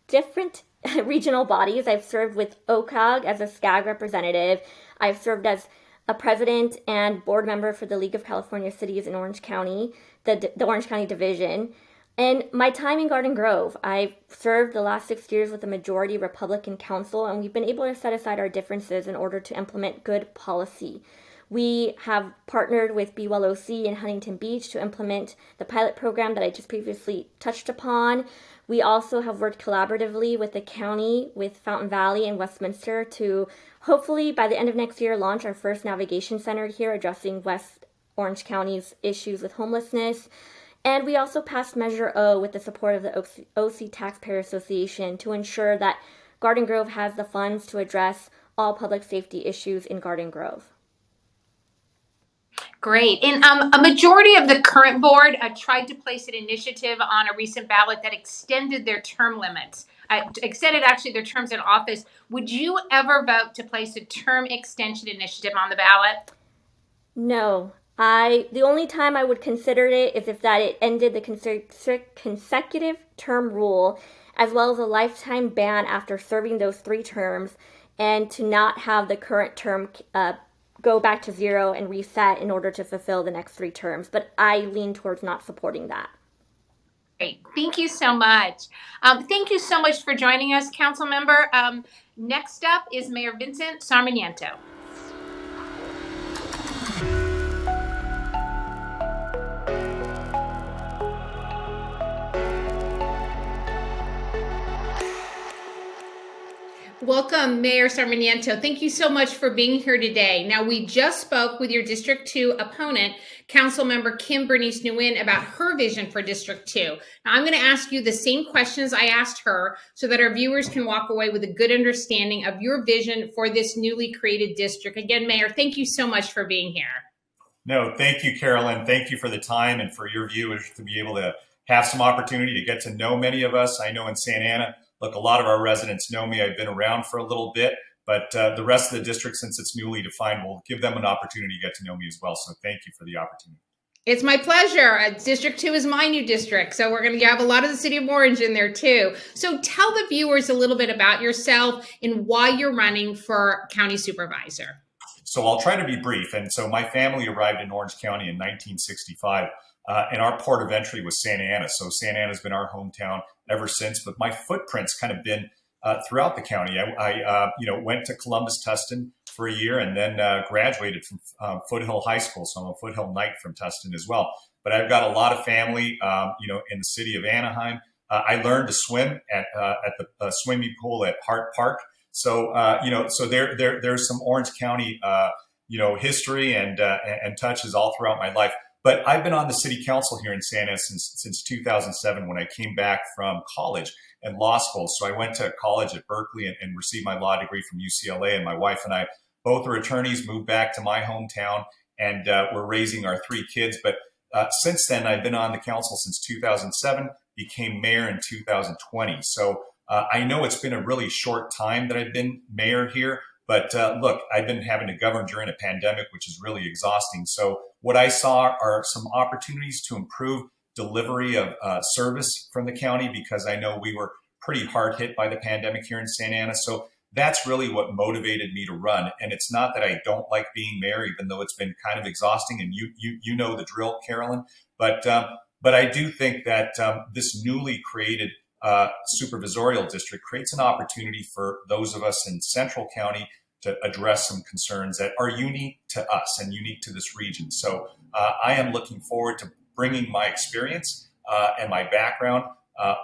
[SPEAKER 5] different regional bodies. I've served with OCOG as a SCAG representative. I've served as a president and board member for the League of California Cities in Orange County, the Orange County Division. And my time in Garden Grove, I've served the last 6 years with a majority Republican council, and we've been able to set aside our differences in order to implement good policy. We have partnered with Be Well OC in Huntington Beach to implement the pilot program that I just previously touched upon. We also have worked collaboratively with the county, with Fountain Valley and Westminster to hopefully by the end of next year launch our first navigation center here addressing West Orange County's issues with homelessness. And we also passed Measure O with the support of the OC Taxpayer Association to ensure that Garden Grove has the funds to address all public safety issues in Garden Grove.
[SPEAKER 1] Great. And a majority of the current board tried to place an initiative on a recent ballot that extended their term limits, extended actually their terms in office. Would you ever vote to place a term extension initiative on the ballot?
[SPEAKER 5] No. The only time I would consider it is if that it ended the consecutive term rule, as well as a lifetime ban after serving those 3 terms, and to not have the current term go back to 0 and reset in order to fulfill the next 3 terms. But I lean towards not supporting that.
[SPEAKER 1] Great. Thank you so much. Thank you so much for joining us, Council Member. Next up is Mayor Vincent Sarmiento. Welcome, Mayor Sarmiento. Thank you so much for being here today. Now, we just spoke with your District 2 opponent, Councilmember Kim Bernice Nguyen, about her vision for District 2. Now, I'm going to ask you the same questions I asked her so that our viewers can walk away with a good understanding of your vision for this newly created district. Again, Mayor, thank you so much for being here.
[SPEAKER 6] No, thank you, Carolyn. Thank you for the time and for your viewers to be able to have some opportunity to get to know many of us. I know in Santa Ana, look, a lot of our residents know me. I've been around for a little bit, but the rest of the district, since it's newly defined, will give them an opportunity to get to know me as well. So thank you for the opportunity.
[SPEAKER 1] It's my pleasure. District 2 is my new district, so we're going to have a lot of the city of Orange in there too. So tell the viewers a little bit about yourself and why you're running for county supervisor.
[SPEAKER 6] So I'll try to be brief. And so my family arrived in Orange County in 1965. And our port of entry was Santa Ana. So Santa Ana has been our hometown ever since, but my footprint's kind of been throughout the county. I went to Columbus Tustin for a year and then graduated from Foothill High School. So I'm a Foothill Knight from Tustin as well. But I've got a lot of family, in the city of Anaheim. I learned to swim at the swimming pool at Hart Park. So, so there's some Orange County, history and touches all throughout my life. But I've been on the city council here in Santa Ana since 2007 when I came back from college and law school. So I went to college at Berkeley and received my law degree from UCLA. And my wife and I both are attorneys, moved back to my hometown, and we're raising our 3 kids. But since then, I've been on the council since 2007, became mayor in 2020. So I know it's been a really short time that I've been mayor here. But look, I've been having to govern during a pandemic, which is really exhausting. So what I saw are some opportunities to improve delivery of service from the county, because I know we were pretty hard hit by the pandemic here in Santa Ana. So that's really what motivated me to run. And it's not that I don't like being mayor, even though it's been kind of exhausting. And you know the drill, Carolyn. But I do think that this newly created Supervisorial District creates an opportunity for those of us in Central County to address some concerns that are unique to us and unique to this region. So I am looking forward to bringing my experience and my background,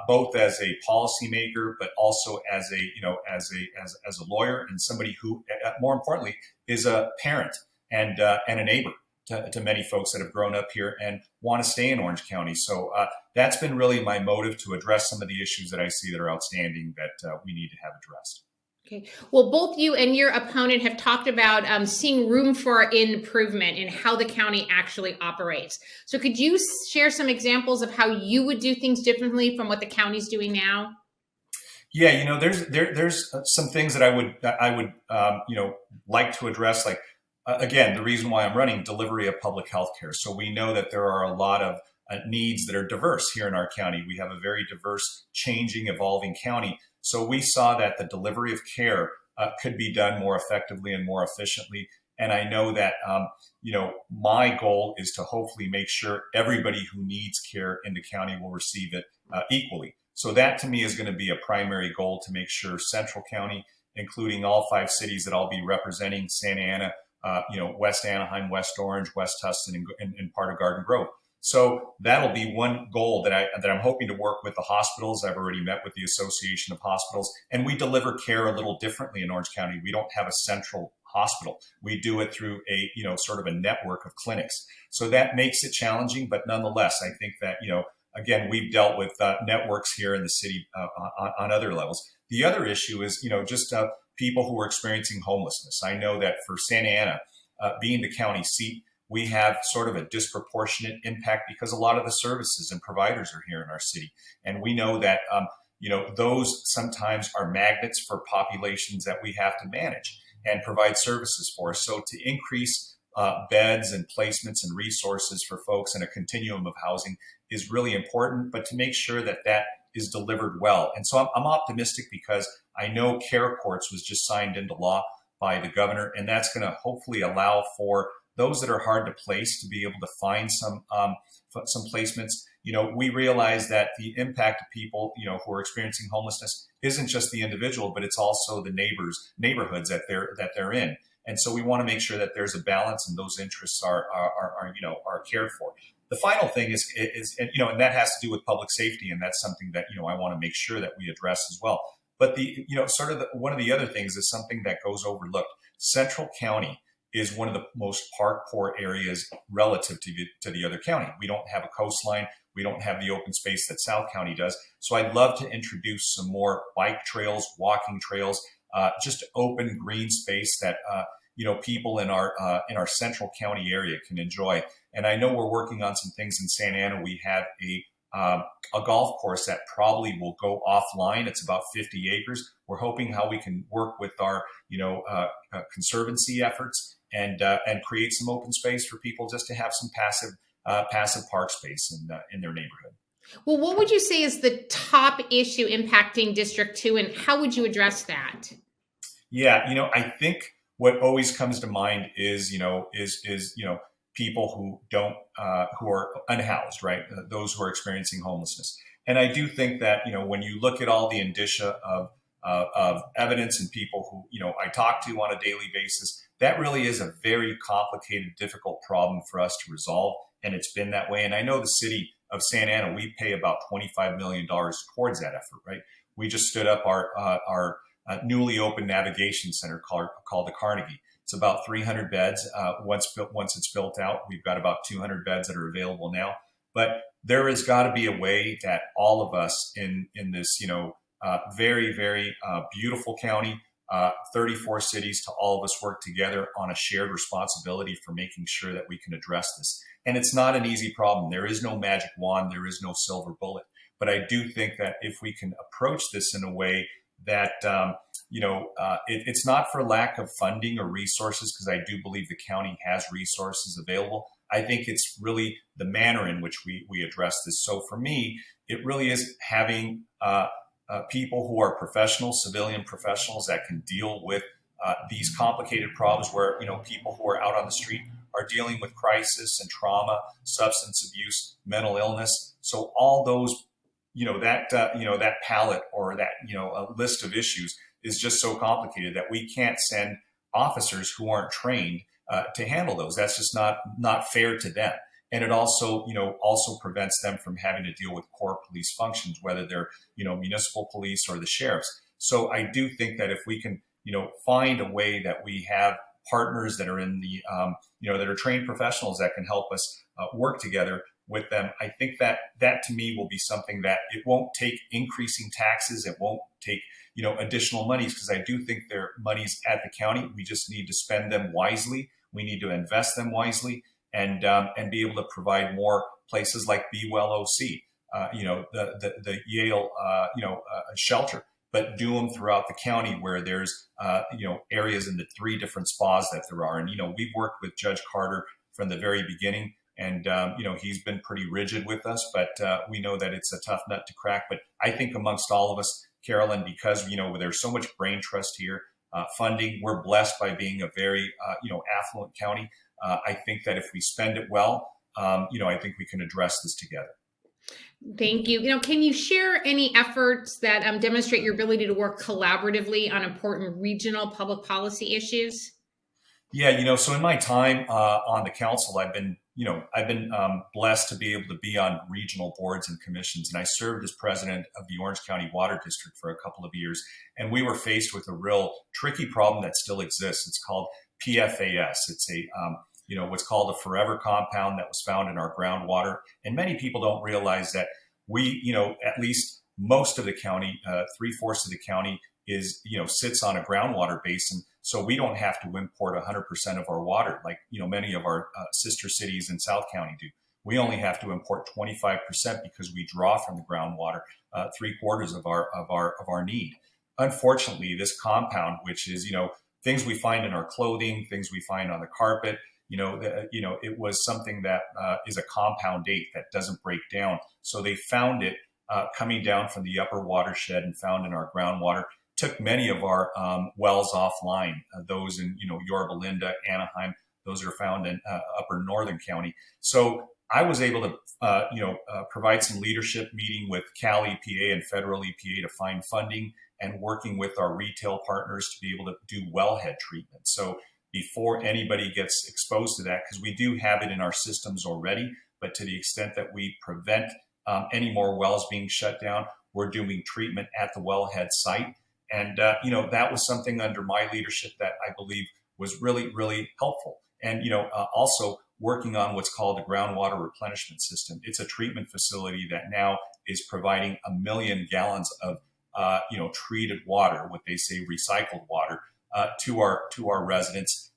[SPEAKER 6] both as a policymaker, but also as a lawyer and somebody who, more importantly, is a parent and a neighbor to many folks that have grown up here and want to stay in Orange County. So that's been really my motive, to address some of the issues that I see that are outstanding that we need to have addressed.
[SPEAKER 1] Okay. Well, both you and your opponent have talked about seeing room for improvement in how the county actually operates. So could you share some examples of how you would do things differently from what the county's doing now?
[SPEAKER 6] Yeah, there's some things that I would like to address, like again, the reason why I'm running, delivery of public health care. So we know that there are a lot of needs that are diverse here in our county. We have a very diverse, changing, evolving county. So we saw that the delivery of care could be done more effectively and more efficiently. And I know that, my goal is to hopefully make sure everybody who needs care in the county will receive it equally. So that to me is going to be a primary goal, to make sure Central County, including all 5 cities that I'll be representing, Santa Ana, West Anaheim, West Orange, West Tustin, and part of Garden Grove. So that'll be one goal that I'm hoping to work with the hospitals. I've already met with the Association of Hospitals, and we deliver care a little differently in Orange County. We don't have a central hospital. We do it through a, sort of a network of clinics. So that makes it challenging, but nonetheless, I think that, again, we've dealt with networks here in the city on other levels. The other issue is, just people who are experiencing homelessness. I know that for Santa Ana, being the county seat, we have sort of a disproportionate impact because a lot of the services and providers are here in our city. And we know that, those sometimes are magnets for populations that we have to manage and provide services for. So to increase beds and placements and resources for folks in a continuum of housing is really important, but to make sure that that is delivered well. And so I'm optimistic, because I know Care Courts was just signed into law by the governor, and that's going to hopefully allow for those that are hard to place to be able to find some placements. We realize that the impact of people, who are experiencing homelessness isn't just the individual, but it's also the neighborhoods that they're in. And so we want to make sure that there's a balance and those interests are cared for. The final thing is, and that has to do with public safety, and that's something that, I want to make sure that we address as well. But one of the other things is something that goes overlooked. Central County is one of the most park poor areas relative to the other county. We don't have a coastline. We don't have the open space that South County does. So I'd love to introduce some more bike trails, walking trails, just open green space that people in our Central County area can enjoy. And I know we're working on some things in Santa Ana. We have a golf course that probably will go offline. It's about 50 acres. We're hoping how we can work with our conservancy efforts and create some open space for people just to have some passive park space in their neighborhood.
[SPEAKER 1] Well, what would you say is the top issue impacting District 2, and how would you address that?
[SPEAKER 6] Yeah, I think what always comes to mind is people who are unhoused, right? Those who are experiencing homelessness. And I do think that, when you look at all the indicia of evidence and people who, I talk to on a daily basis, that really is a very complicated, difficult problem for us to resolve. And it's been that way. And I know the city of Santa Ana, we pay about $25 million towards that effort, right? We just stood up our newly opened navigation center called the Carnegie. It's about 300 beds. Once it's built out, we've got about 200 beds that are available now. But there has got to be a way that all of us in this, very, very beautiful county, 34 cities, to all of us work together on a shared responsibility for making sure that we can address this. And it's not an easy problem. There is no magic wand. There is no silver bullet. But I do think that if we can approach this in a way that, it's not for lack of funding or resources, because I do believe the county has resources available. I think it's really the manner in which we address this. So for me, it really is having people who are professionals, civilian professionals that can deal with these complicated problems where, people who are out on the street are dealing with crisis and trauma, substance abuse, mental illness. So all those, that palette or that, a list of issues is just so complicated that we can't send officers who aren't trained to handle those. That's just not fair to them. And it also, prevents them from having to deal with core police functions, whether they're, municipal police or the sheriffs. So I do think that if we can, find a way that we have partners that are in the, that are trained professionals that can help us work together with them, I think that to me will be something that it won't take increasing taxes. It won't take, additional monies, because I do think they're monies at the county. We just need to spend them wisely. We need to invest them wisely, and be able to provide more places like Be Well OC, the Yale, shelter, but do them throughout the county where there's, areas in the 3 different spas that there are. And, we've worked with Judge Carter from the very beginning, and, he's been pretty rigid with us, but we know that it's a tough nut to crack. But I think amongst all of us, Carolyn, because, there's so much brain trust here, funding, we're blessed by being a very, affluent county. I think that if we spend it well, I think we can address this together.
[SPEAKER 1] Thank you. Can you share any efforts that demonstrate your ability to work collaboratively on important regional public policy issues?
[SPEAKER 6] Yeah, so in my time on the council, I've been blessed to be able to be on regional boards and commissions. And I served as president of the Orange County Water District for a couple of years. And we were faced with a real tricky problem that still exists. It's called PFAS. It's a, what's called a forever compound that was found in our groundwater. And many people don't realize that we, at least most of the county, 3/4 of the county is, sits on a groundwater basin. So we don't have to import 100% of our water like, many of our sister cities in South County do. We only have to import 25% because we draw from the groundwater 3/4 of our need. Unfortunately, this compound, which is, things we find in our clothing, things we find on the carpet, it was something that is a compound date that doesn't break down. So they found it coming down from the upper watershed and found in our groundwater. Took many of our wells offline. Those in Yorba Linda, Anaheim, those are found in upper Northern County. So I was able to provide some leadership, meeting with Cal EPA and federal EPA to find funding, and working with our retail partners to be able to do wellhead treatment. So before anybody gets exposed to that, because we do have it in our systems already, but to the extent that we prevent any more wells being shut down, we're doing treatment at the wellhead site. And, that was something under my leadership that I believe was really, really helpful. And, also working on what's called the groundwater replenishment system. It's a treatment facility that now is providing 1 million gallons of, treated water, what they say recycled water, to our residents.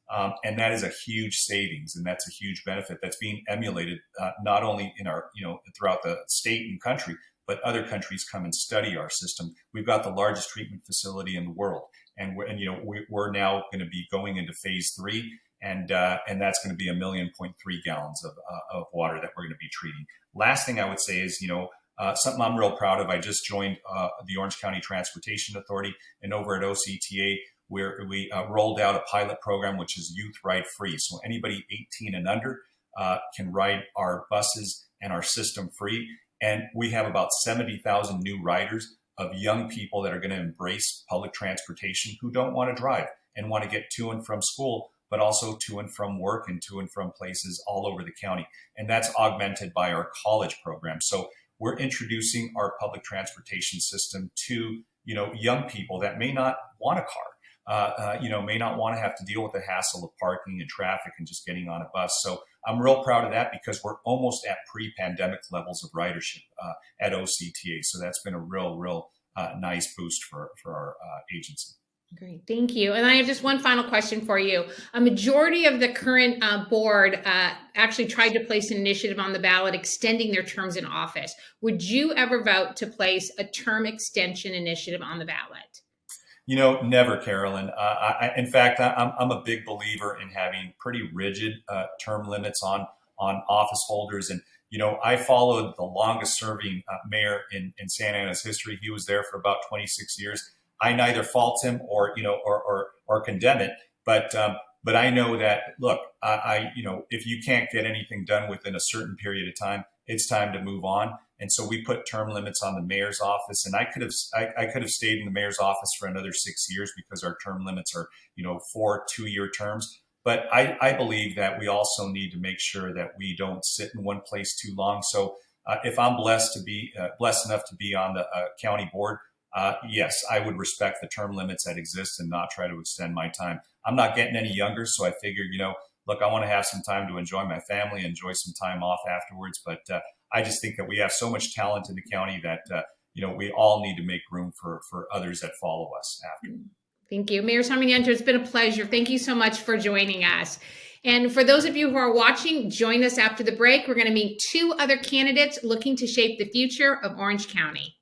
[SPEAKER 6] And that is a huge savings, and that's a huge benefit that's being emulated not only in our, throughout the state and country, but other countries come and study our system. We've got the largest treatment facility in the world, and we're now going to be going into phase 3, and that's going to be 1.3 million gallons of water that we're going to be treating. Last thing I would say is, something I'm real proud of. I just joined the Orange County Transportation Authority, and over at OCTA, where we rolled out a pilot program, which is youth ride free. So anybody 18 and under can ride our buses and our system free. And we have about 70,000 new riders of young people that are going to embrace public transportation, who don't want to drive and want to get to and from school, but also to and from work and to and from places all over the county. And that's augmented by our college program. So we're introducing our public transportation system to, young people that may not want a car, may not want to have to deal with the hassle of parking and traffic and just getting on a bus. So I'm real proud of that because we're almost at pre-pandemic levels of ridership at OCTA. So that's been a real nice boost for our agency.
[SPEAKER 1] Great, thank you. And I have just one final question for you. A majority of the current board actually tried to place an initiative on the ballot extending their terms in office. Would you ever vote to place a term extension initiative on the ballot?
[SPEAKER 6] Never, Carolyn. In fact, I'm a big believer in having pretty rigid term limits on office holders. And, I followed the longest serving mayor in Santa Ana's history. He was there for about 26 years. I neither fault him or condemn it, but I know that, look, if you can't get anything done within a certain period of time, it's time to move on. And so we put term limits on the mayor's office, and I could have stayed in the mayor's office for another 6 years because our term limits are 4 2-year terms. But I believe that we also need to make sure that we don't sit in one place too long. So if I'm blessed enough to be on the county board, yes, I would respect the term limits that exist and not try to extend my time. I'm not getting any younger, so I figured, look, I want to have some time to enjoy my family, enjoy some time off afterwards. But I just think that we have so much talent in the county that, we all need to make room for others that follow us after.
[SPEAKER 1] Thank you. Mayor Sarmiento, it's been a pleasure. Thank you so much for joining us. And for those of you who are watching, join us after the break. We're going to meet 2 other candidates looking to shape the future of Orange County.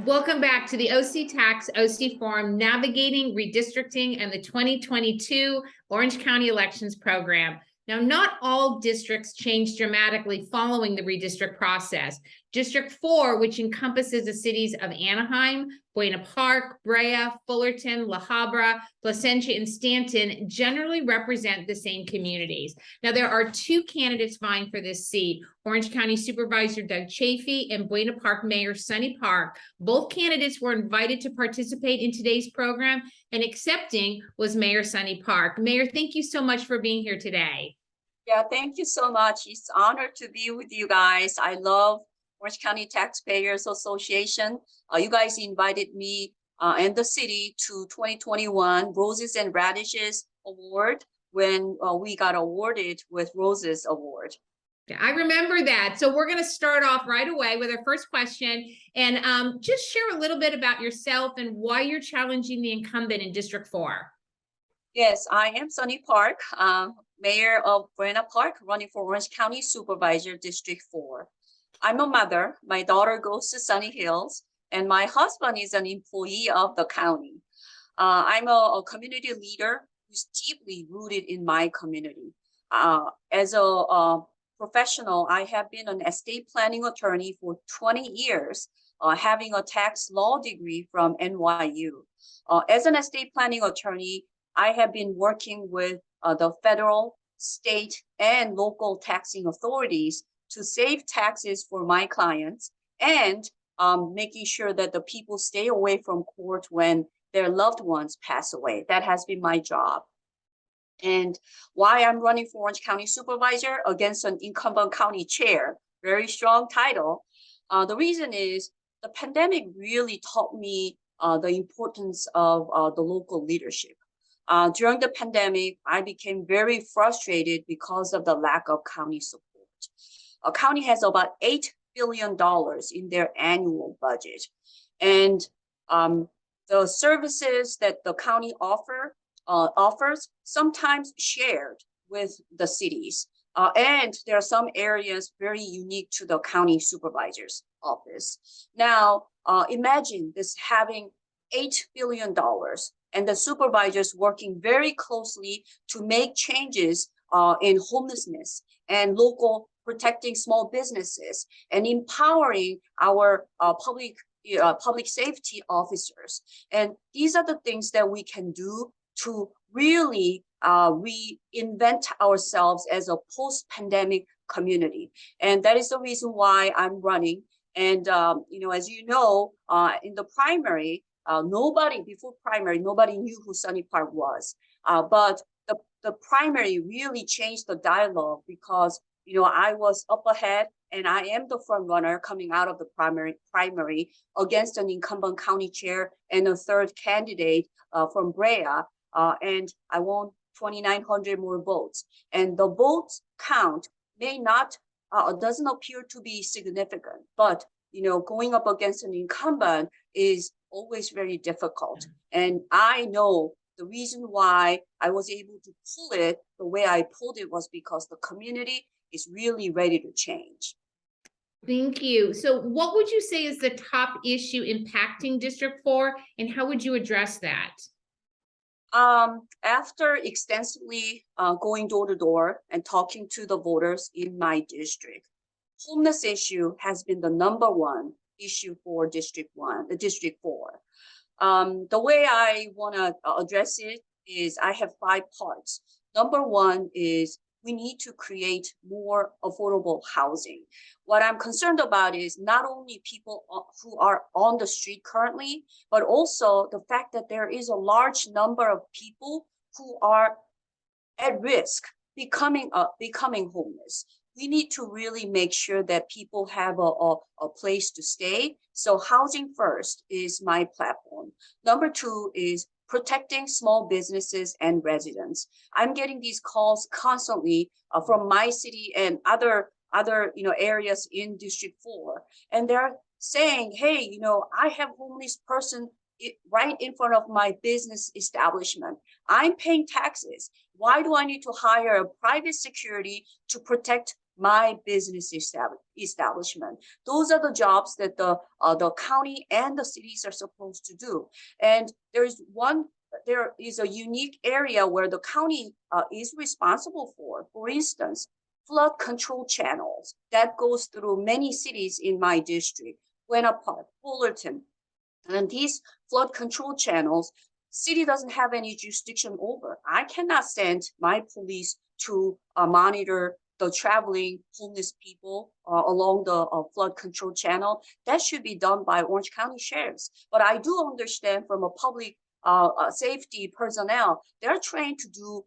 [SPEAKER 1] Welcome back to the OCTax OC Forum, Navigating Redistricting and the 2022 Orange County Elections Program. Now, not all districts changed dramatically following the redistrict process. District 4, which encompasses the cities of Anaheim, Buena Park, Brea, Fullerton, La Habra, Placentia, and Stanton, generally represent the same communities. Now, there are 2 candidates vying for this seat, Orange County Supervisor Doug Chafee and Buena Park Mayor Sonny Park. Both candidates were invited to participate in today's program, and accepting was Mayor Sonny Park. Mayor, thank you so much for being here today.
[SPEAKER 7] Yeah, thank you so much. It's an honor to be with you guys. I love Orange County Taxpayers Association. You guys invited me and the city to 2021 Roses and Radishes Award when we got awarded with Roses Award.
[SPEAKER 1] I remember that. So we're going to start off right away with our first question, and just share a little bit about yourself and why you're challenging the incumbent in District 4.
[SPEAKER 7] Yes, I am Sonny Park, Mayor of Buena Park, running for Orange County Supervisor District 4. I'm a mother. My daughter goes to Sunny Hills, and my husband is an employee of the county. I'm a community leader who's deeply rooted in my community. As a professional, I have been an estate planning attorney for 20 years, having a tax law degree from NYU. As an estate planning attorney, I have been working with the federal, state, and local taxing authorities to save taxes for my clients and making sure that the people stay away from court when their loved ones pass away. That has been my job. And why I'm running for Orange County Supervisor against an incumbent county chair, very strong title. The reason is the pandemic really taught me the importance of the local leadership. During the pandemic, I became very frustrated because of the lack of county support. A county has about $8 billion in their annual budget. And the services that the county offers sometimes shared with the cities. And there are some areas very unique to the county supervisor's office. Now, imagine this having $8 billion and the supervisors working very closely to make changes in homelessness and local protecting small businesses and empowering our public safety officers. And these are the things that we can do to really reinvent ourselves as a post-pandemic community. And that is the reason why I'm running. And, as you know, in the primary, nobody before primary, nobody knew who Sonny Park was. But the primary really changed the dialogue because, I was up ahead and I am the front runner coming out of the primary against an incumbent county chair and a third candidate from Brea. And I won 2,900 more votes. And the votes count may not, doesn't appear to be significant, but, going up against an incumbent is always very difficult. And I know the reason why I was able to pull it the way I pulled it was because the community is really ready to change.
[SPEAKER 1] Thank you. So what would you say is the top issue impacting District 4, and how would you address that?
[SPEAKER 7] After extensively going door to door and talking to the voters in my district, homeless issue has been the number one issue for District 4. The way I want to address it is I have 5 parts. Number one is we need to create more affordable housing. What I'm concerned about is not only people who are on the street currently, but also the fact that there is a large number of people who are at risk becoming homeless. We need to really make sure that people have a place to stay. So housing first is my platform. Number 2 is protecting small businesses and residents. I'm getting these calls constantly from my city and other areas in District 4, and they're saying, hey, I have homeless person right in front of my business establishment. I'm paying taxes. Why do I need to hire a private security to protect my business establishment? Those are the jobs that the county and the cities are supposed to do. And there is a unique area where the county is responsible for. For instance, flood control channels that goes through many cities in my district, Buena Park, Fullerton. And these flood control channels, city doesn't have any jurisdiction over. I cannot send my police to monitor the traveling homeless people along the flood control channel. That should be done by Orange County sheriffs. But I do understand from a public safety personnel, they're trained to do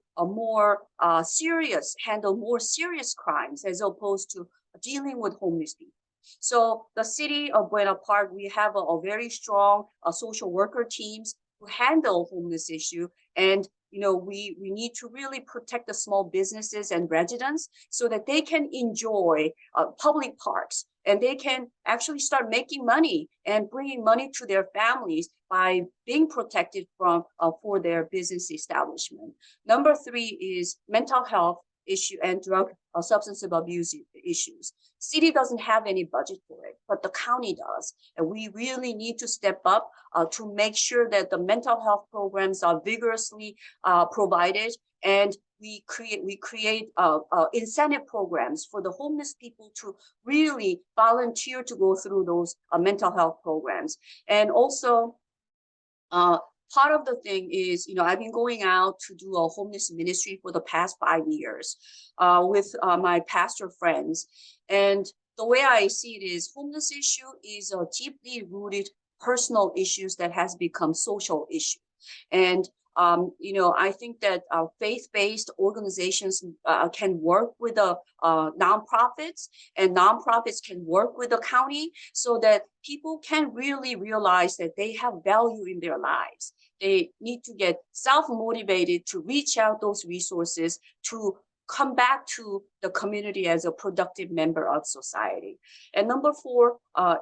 [SPEAKER 7] handle more serious crimes as opposed to dealing with homeless people. So the city of Buena Park, we have a very strong social worker teams who handle homeless issue. And we need to really protect the small businesses and residents so that they can enjoy public parks and they can actually start making money and bringing money to their families by being protected for their business establishment. Number 3 is mental health issue and drug substance abuse issues. City doesn't have any budget for it, but the county does. And we really need to step up to make sure that the mental health programs are vigorously provided, and we create incentive programs for the homeless people to really volunteer to go through those mental health programs. And also, part of the thing is, I've been going out to do a homeless ministry for the past 5 years with my pastor friends. And the way I see it is homeless issue is a deeply rooted personal issues that has become social issue. And I think that faith-based organizations can work with the nonprofits, and nonprofits can work with the county so that people can really realize that they have value in their lives. They need to get self-motivated to reach out those resources to come back to the community as a productive member of society. And number 4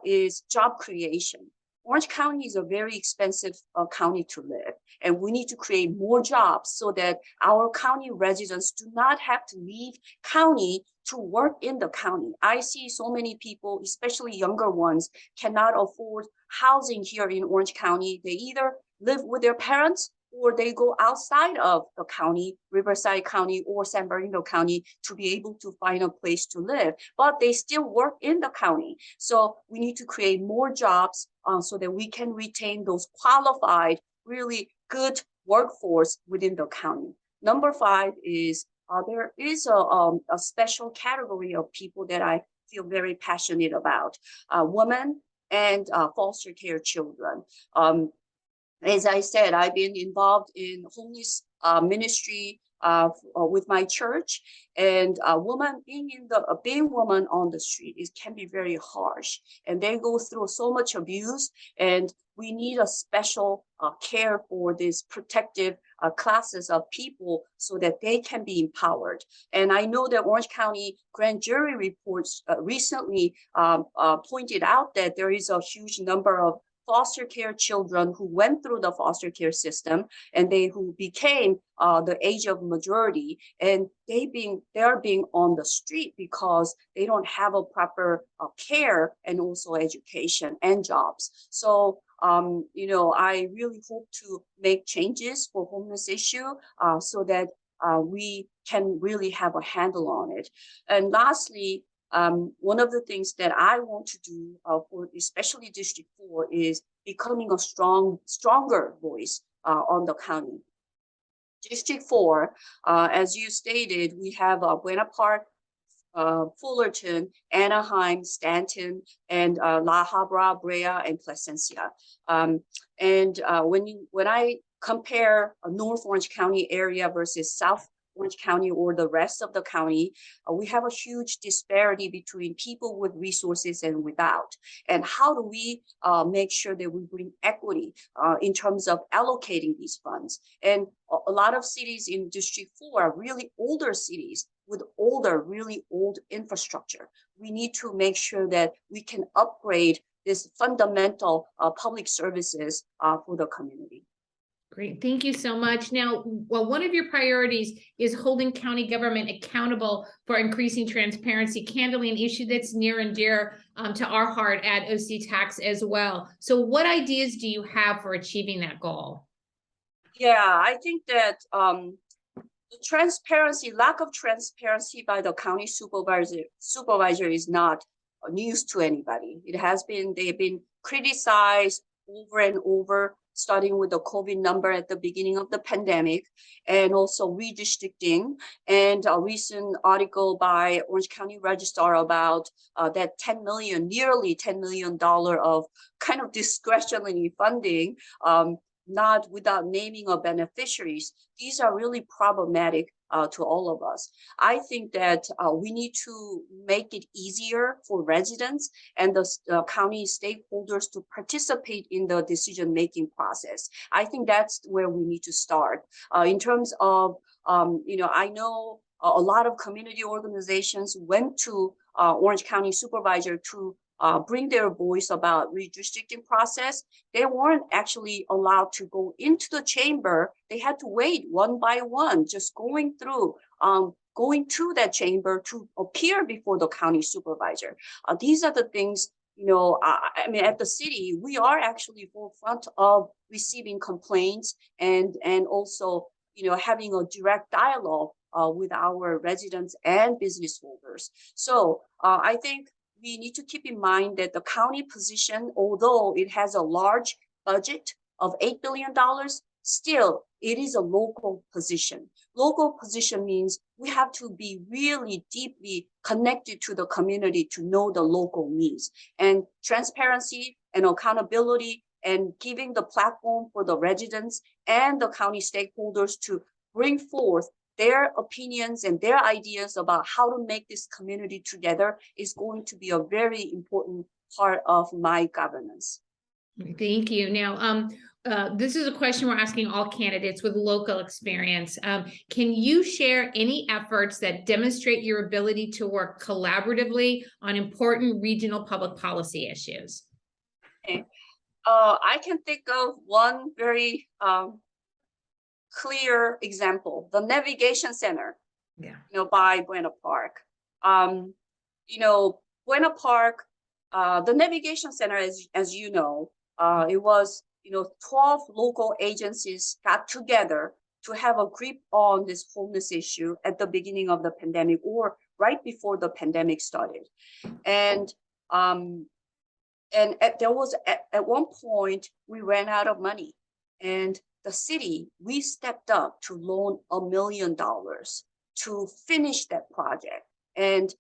[SPEAKER 7] is job creation. Orange County is a very expensive county to live, and we need to create more jobs so that our county residents do not have to leave county to work in the county. I see so many people, especially younger ones, cannot afford housing here in Orange County. They either live with their parents or they go outside of the county, Riverside County or San Bernardino County, to be able to find a place to live, but they still work in the county. So we need to create more jobs so that we can retain those qualified, really good workforce within the county. Number 5 is there is a special category of people that I feel very passionate about, women and foster care children. As I said, I've been involved in homeless ministry with my church, and a woman being woman on the street, it can be very harsh, and they go through so much abuse, and we need a special care for these protective classes of people so that they can be empowered. And I know that Orange County grand jury reports recently pointed out that there is a huge number of foster care children who went through the foster care system, and who became the age of majority, and they are being on the street because they don't have a proper care and also education and jobs. So I really hope to make changes for homeless issue so that we can really have a handle on it. And lastly, one of the things that I want to do for especially District 4 is becoming a stronger voice on the county. District 4, as you stated, we have Buena Park, Fullerton, Anaheim, Stanton, and La Habra, Brea, and Placencia. When I compare North Orange County area versus South Orange County or the rest of the county, we have a huge disparity between people with resources and without. And how do we make sure that we bring equity in terms of allocating these funds? And a lot of cities in District 4 are really older cities with really old infrastructure. We need to make sure that we can upgrade this fundamental public services for the community.
[SPEAKER 1] Great, thank you so much. Now, well, one of your priorities is holding county government accountable for increasing transparency, candidly an issue that's near and dear to our heart at OCTax as well. So what ideas do you have for achieving that goal?
[SPEAKER 7] Yeah, I think that the lack of transparency by the county supervisor is not news to anybody. They've been criticized over and over, starting with the COVID number at the beginning of the pandemic, and also redistricting, and a recent article by Orange County Registrar about that nearly $10 million of kind of discretionary funding, not without naming of beneficiaries. These are really problematic to all of us. I think that we need to make it easier for residents and the county stakeholders to participate in the decision-making process. I think that's where we need to start. In terms of, I know a lot of community organizations went to Orange County Supervisor to bring their voice about redistricting process. They weren't actually allowed to go into the chamber. They had to wait one by one, just going to that chamber to appear before the county supervisor. These are the things, at the city, we are actually forefront of receiving complaints and also, having a direct dialogue with our residents and business holders. So I think we need to keep in mind that the county position, although it has a large budget of $8 billion, still it is a local position. Local position means we have to be really deeply connected to the community to know the local needs. And transparency and accountability and giving the platform for the residents and the county stakeholders to bring forth their opinions and their ideas about how to make this community together is going to be a very important part of my governance.
[SPEAKER 1] Thank you. Now, this is a question we're asking all candidates with local experience. Can you share any efforts that demonstrate your ability to work collaboratively on important regional public policy issues?
[SPEAKER 7] Okay. I can think of one very clear example, the Navigation Center, by Buena Park. Buena Park, the Navigation Center, as you know, it was, 12 local agencies got together to have a grip on this homeless issue at the beginning of the pandemic or right before the pandemic started. And at one point we ran out of money, and the city, we stepped up to loan $1 million to finish that project. And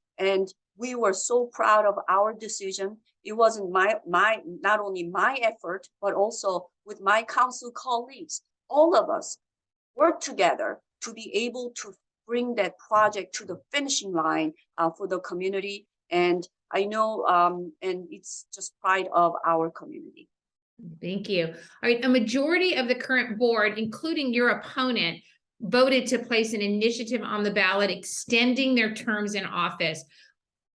[SPEAKER 7] we were so proud of our decision. It wasn't not only my effort, but also with my council colleagues. All of us worked together to be able to bring that project to the finishing line for the community. And I know, and it's just pride of our community.
[SPEAKER 1] Thank you. All right, a majority of the current board, including your opponent, voted to place an initiative on the ballot extending their terms in office.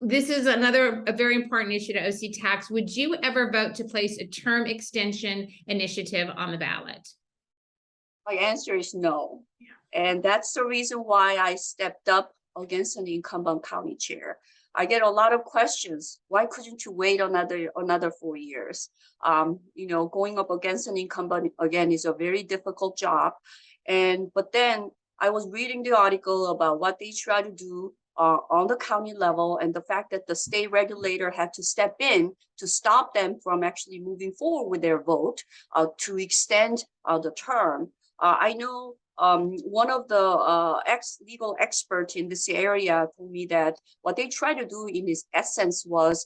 [SPEAKER 1] This is a very important issue to OCTax. Would you ever vote to place a term extension initiative on the ballot?
[SPEAKER 7] My answer is no. And that's the reason why I stepped up against an incumbent county chair. I get a lot of questions. Why couldn't you wait another 4 years? Going up against an incumbent again is a very difficult job. But then I was reading the article about what they try to do on the county level, and the fact that the state regulator had to step in to stop them from actually moving forward with their vote to extend the term. I know one of the legal experts in this area told me that what they tried to do in its essence was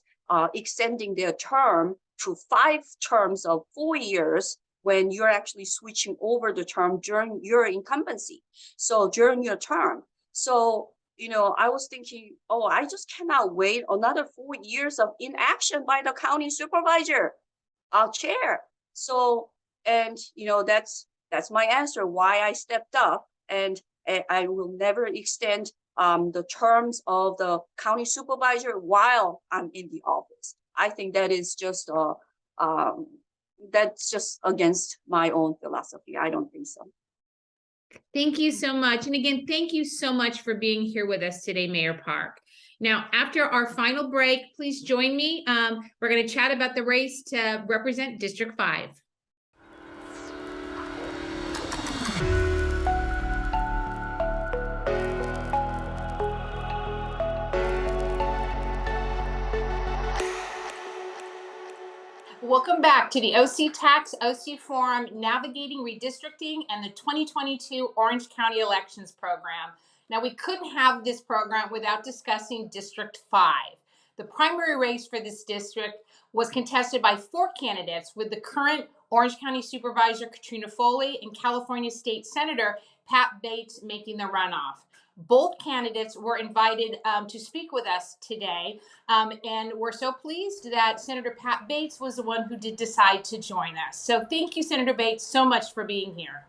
[SPEAKER 7] extending their term to 5 terms of 4 years when you're actually switching over the term during your incumbency. So during your term. So, I was thinking, oh, I just cannot wait another 4 years of inaction by the county supervisor, chair. So, and that's my answer why I stepped up, and I will never extend the terms of the county supervisor while I'm in the office. I think that is just that's just against my own philosophy. I don't think so.
[SPEAKER 1] Thank you so much. And again, thank you so much for being here with us today, Mayor Park. Now, after our final break, please join me. We're going to chat about the race to represent District 5. Welcome back to the OCTax OC Forum Navigating Redistricting and the 2022 Orange County Elections Program. Now, we couldn't have this program without discussing District 5. The primary race for this district was contested by 4 candidates, with the current Orange County Supervisor Katrina Foley and California State Senator Pat Bates making the runoff. Both candidates were invited to speak with us today, and we're so pleased that Senator Pat Bates was the one who did decide to join us. So thank you, Senator Bates, so much for being here.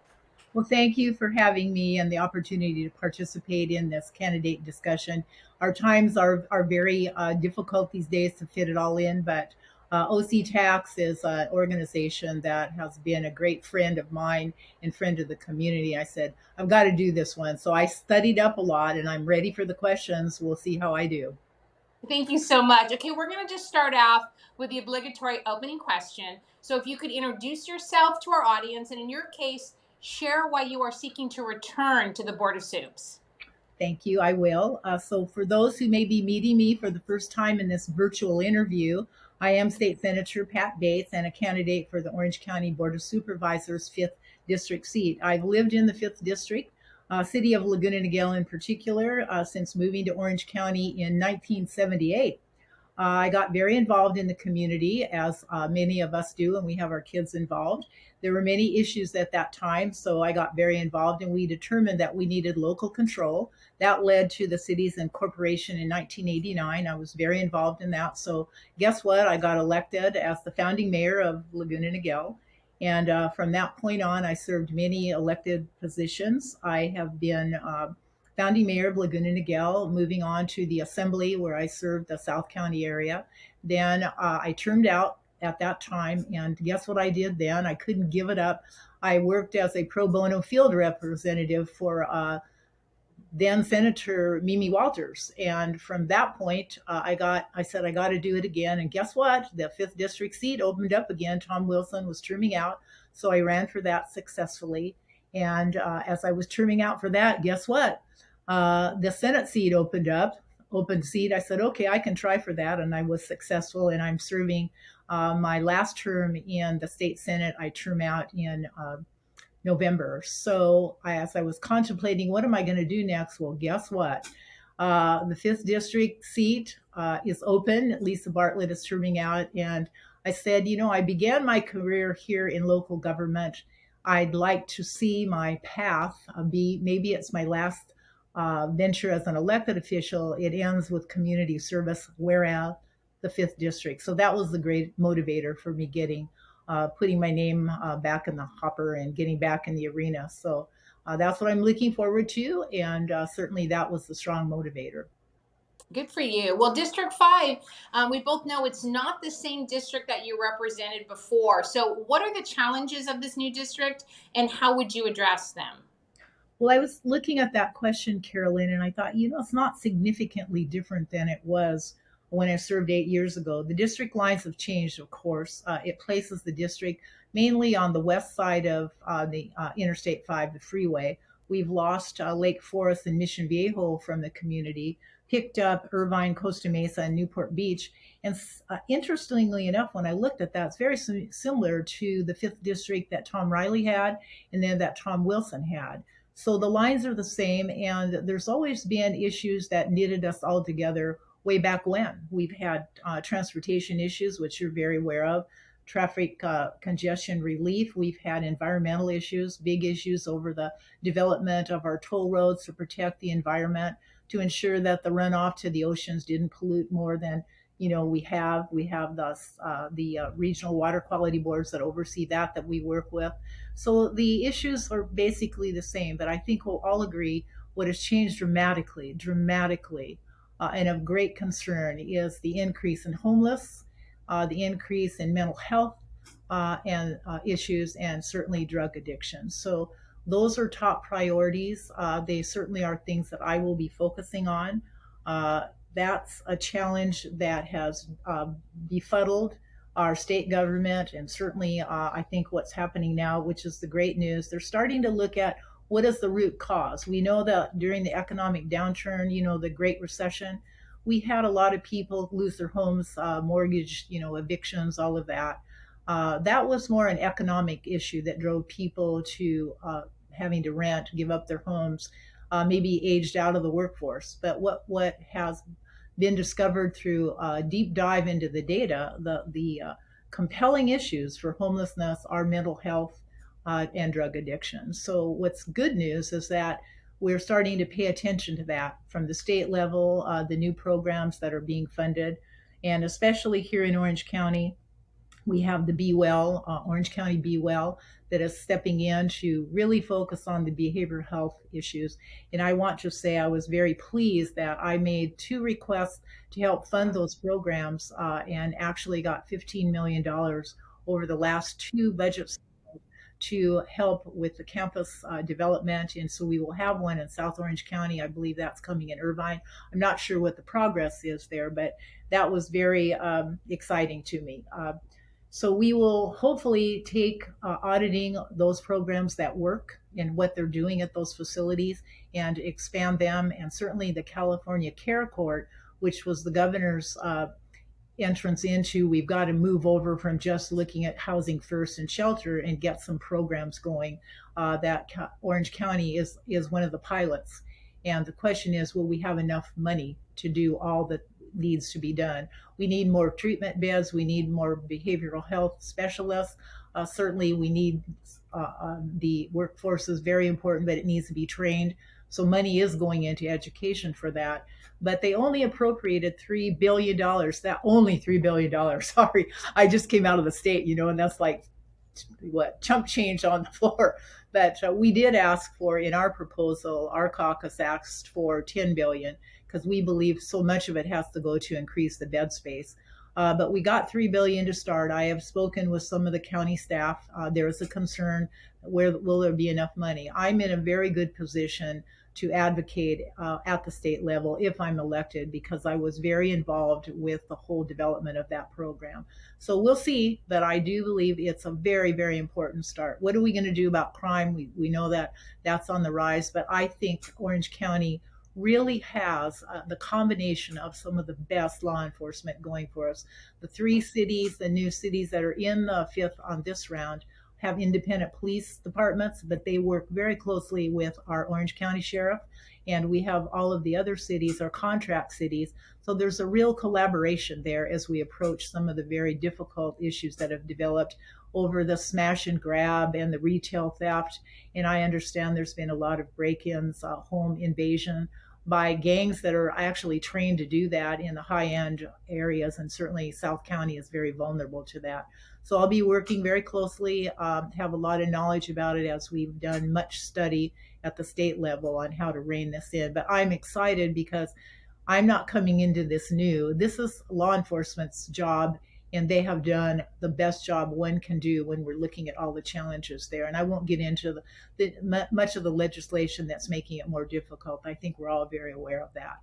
[SPEAKER 8] Well, thank you for having me and the opportunity to participate in this candidate discussion. Our times are very difficult these days to fit it all in, but OCTax is an organization that has been a great friend of mine and friend of the community. I said, I've got to do this one. So I studied up a lot and I'm ready for the questions. We'll see how I do.
[SPEAKER 1] Thank you so much. Okay, we're going to just start off with the obligatory opening question. So if you could introduce yourself to our audience, and in your case, share why you are seeking to return to the Board of Supes.
[SPEAKER 8] Thank you, I will. So for those who may be meeting me for the first time in this virtual interview, I am State Senator Pat Bates and a candidate for the Orange County Board of Supervisors 5th District seat. I've lived in the 5th District, city of Laguna Niguel in particular, since moving to Orange County in 1978. I got very involved in the community, as many of us do, and we have our kids involved. There were many issues at that time, so I got very involved, and we determined that we needed local control. That led to the city's incorporation in 1989. I was very involved in that. So guess what? I got elected as the founding mayor of Laguna Niguel. And from that point on, I served many elected positions. I have been founding mayor of Laguna Niguel, moving on to the assembly where I served the South County area. Then I termed out at that time, and guess what I did then? I couldn't give it up. I worked as a pro bono field representative for then Senator Mimi Walters. And from that point, I said, I got to do it again. And guess what? The 5th District seat opened up again. Tom Wilson was terming out. So I ran for that successfully. And as I was terming out for that, guess what? The Senate seat open seat. I said, okay, I can try for that. And I was successful. And I'm serving my last term in the state Senate. I term out in November. So as I was contemplating, what am I going to do next? Well, guess what? The 5th District seat is open. Lisa Bartlett is terming out. And I said, I began my career here in local government I'd like to see my path be, maybe it's my last venture as an elected official. It ends with community service, whereas the 5th district. So that was the great motivator for me putting my name back in the hopper and getting back in the arena. So that's what I'm looking forward to. And certainly that was the strong motivator.
[SPEAKER 1] Good for you. Well, District 5, we both know it's not the same district that you represented before. So what are the challenges of this new district and how would you address them?
[SPEAKER 8] Well, I was looking at that question, Carolyn, and I thought, it's not significantly different than it was when I served 8 years ago. The district lines have changed, of course. It places the district mainly on the west side of the Interstate 5, the freeway. We've lost Lake Forest and Mission Viejo from the community, picked up Irvine, Costa Mesa, and Newport Beach. And interestingly enough, when I looked at that, it's very similar to the 5th district that Tom Riley had and then that Tom Wilson had. So the lines are the same, and there's always been issues that knitted us all together way back when. We've had transportation issues, which you're very aware of, traffic congestion relief. We've had environmental issues, big issues over the development of our toll roads to protect the environment, to ensure that the runoff to the oceans didn't pollute more than we have. We have the regional water quality boards that oversee that we work with. So the issues are basically the same, but I think we'll all agree what has changed dramatically, and of great concern is the increase in homeless, the increase in mental health and issues, and certainly drug addiction. So those are top priorities. They certainly are things that I will be focusing on. That's a challenge that has befuddled our state government, and certainly I think what's happening now, which is the great news, they're starting to look at what is the root cause. We know that during the economic downturn, the Great Recession, we had a lot of people lose their homes, mortgage, evictions, all of that. That was more an economic issue that drove people to having to rent, give up their homes, maybe aged out of the workforce. But what has been discovered through a deep dive into the data, the compelling issues for homelessness are mental health and drug addiction. So what's good news is that we're starting to pay attention to that from the state level, the new programs that are being funded, and especially here in Orange County, we have the Be Well, Orange County Be Well, that is stepping in to really focus on the behavioral health issues. And I want to say I was very pleased that I made 2 requests to help fund those programs and actually got $15 million over the last 2 budgets to help with the campus development. And so we will have one in South Orange County. I believe that's coming in Irvine. I'm not sure what the progress is there, but that was very exciting to me. So we will hopefully take auditing those programs that work and what they're doing at those facilities and expand them. And certainly the California Care Court, which was the governor's entrance into, we've got to move over from just looking at housing first and shelter and get some programs going. That Orange County is one of the pilots. And the question is, will we have enough money to do all that needs to be done? We need more treatment beds. We need more behavioral health specialists. Certainly we need the workforce is very important, but it needs to be trained. So money is going into education for that. But they only appropriated $3 billion. That only $3 billion. Sorry, I just came out of the state, and that's like what chump change on the floor. But we did ask for, in our proposal, our caucus asked for $10 billion because we believe so much of it has to go to increase the bed space. But we got $3 billion to start. I have spoken with some of the county staff. There is a concern, where will there be enough money? I'm in a very good position to advocate at the state level if I'm elected, because I was very involved with the whole development of that program. So we'll see, but I do believe it's a very, very important start. What are we going to do about crime? We know that that's on the rise, but I think Orange County really has the combination of some of the best law enforcement going for us. The 3 cities, the new cities that are in the 5th on this round, have independent police departments, but they work very closely with our Orange County Sheriff, and we have all of the other cities are contract cities. So there's a real collaboration there as we approach some of the very difficult issues that have developed over the smash and grab and the retail theft. And I understand there's been a lot of break-ins, home invasion by gangs that are actually trained to do that in the high-end areas, and certainly South County is very vulnerable to that. So I'll be working very closely, have a lot of knowledge about it as we've done much study at the state level on how to rein this in. But I'm excited because I'm not coming into this new. This is law enforcement's job, and they have done the best job one can do when we're looking at all the challenges there. And I won't get into much of the legislation that's making it more difficult. I think we're all very aware of that.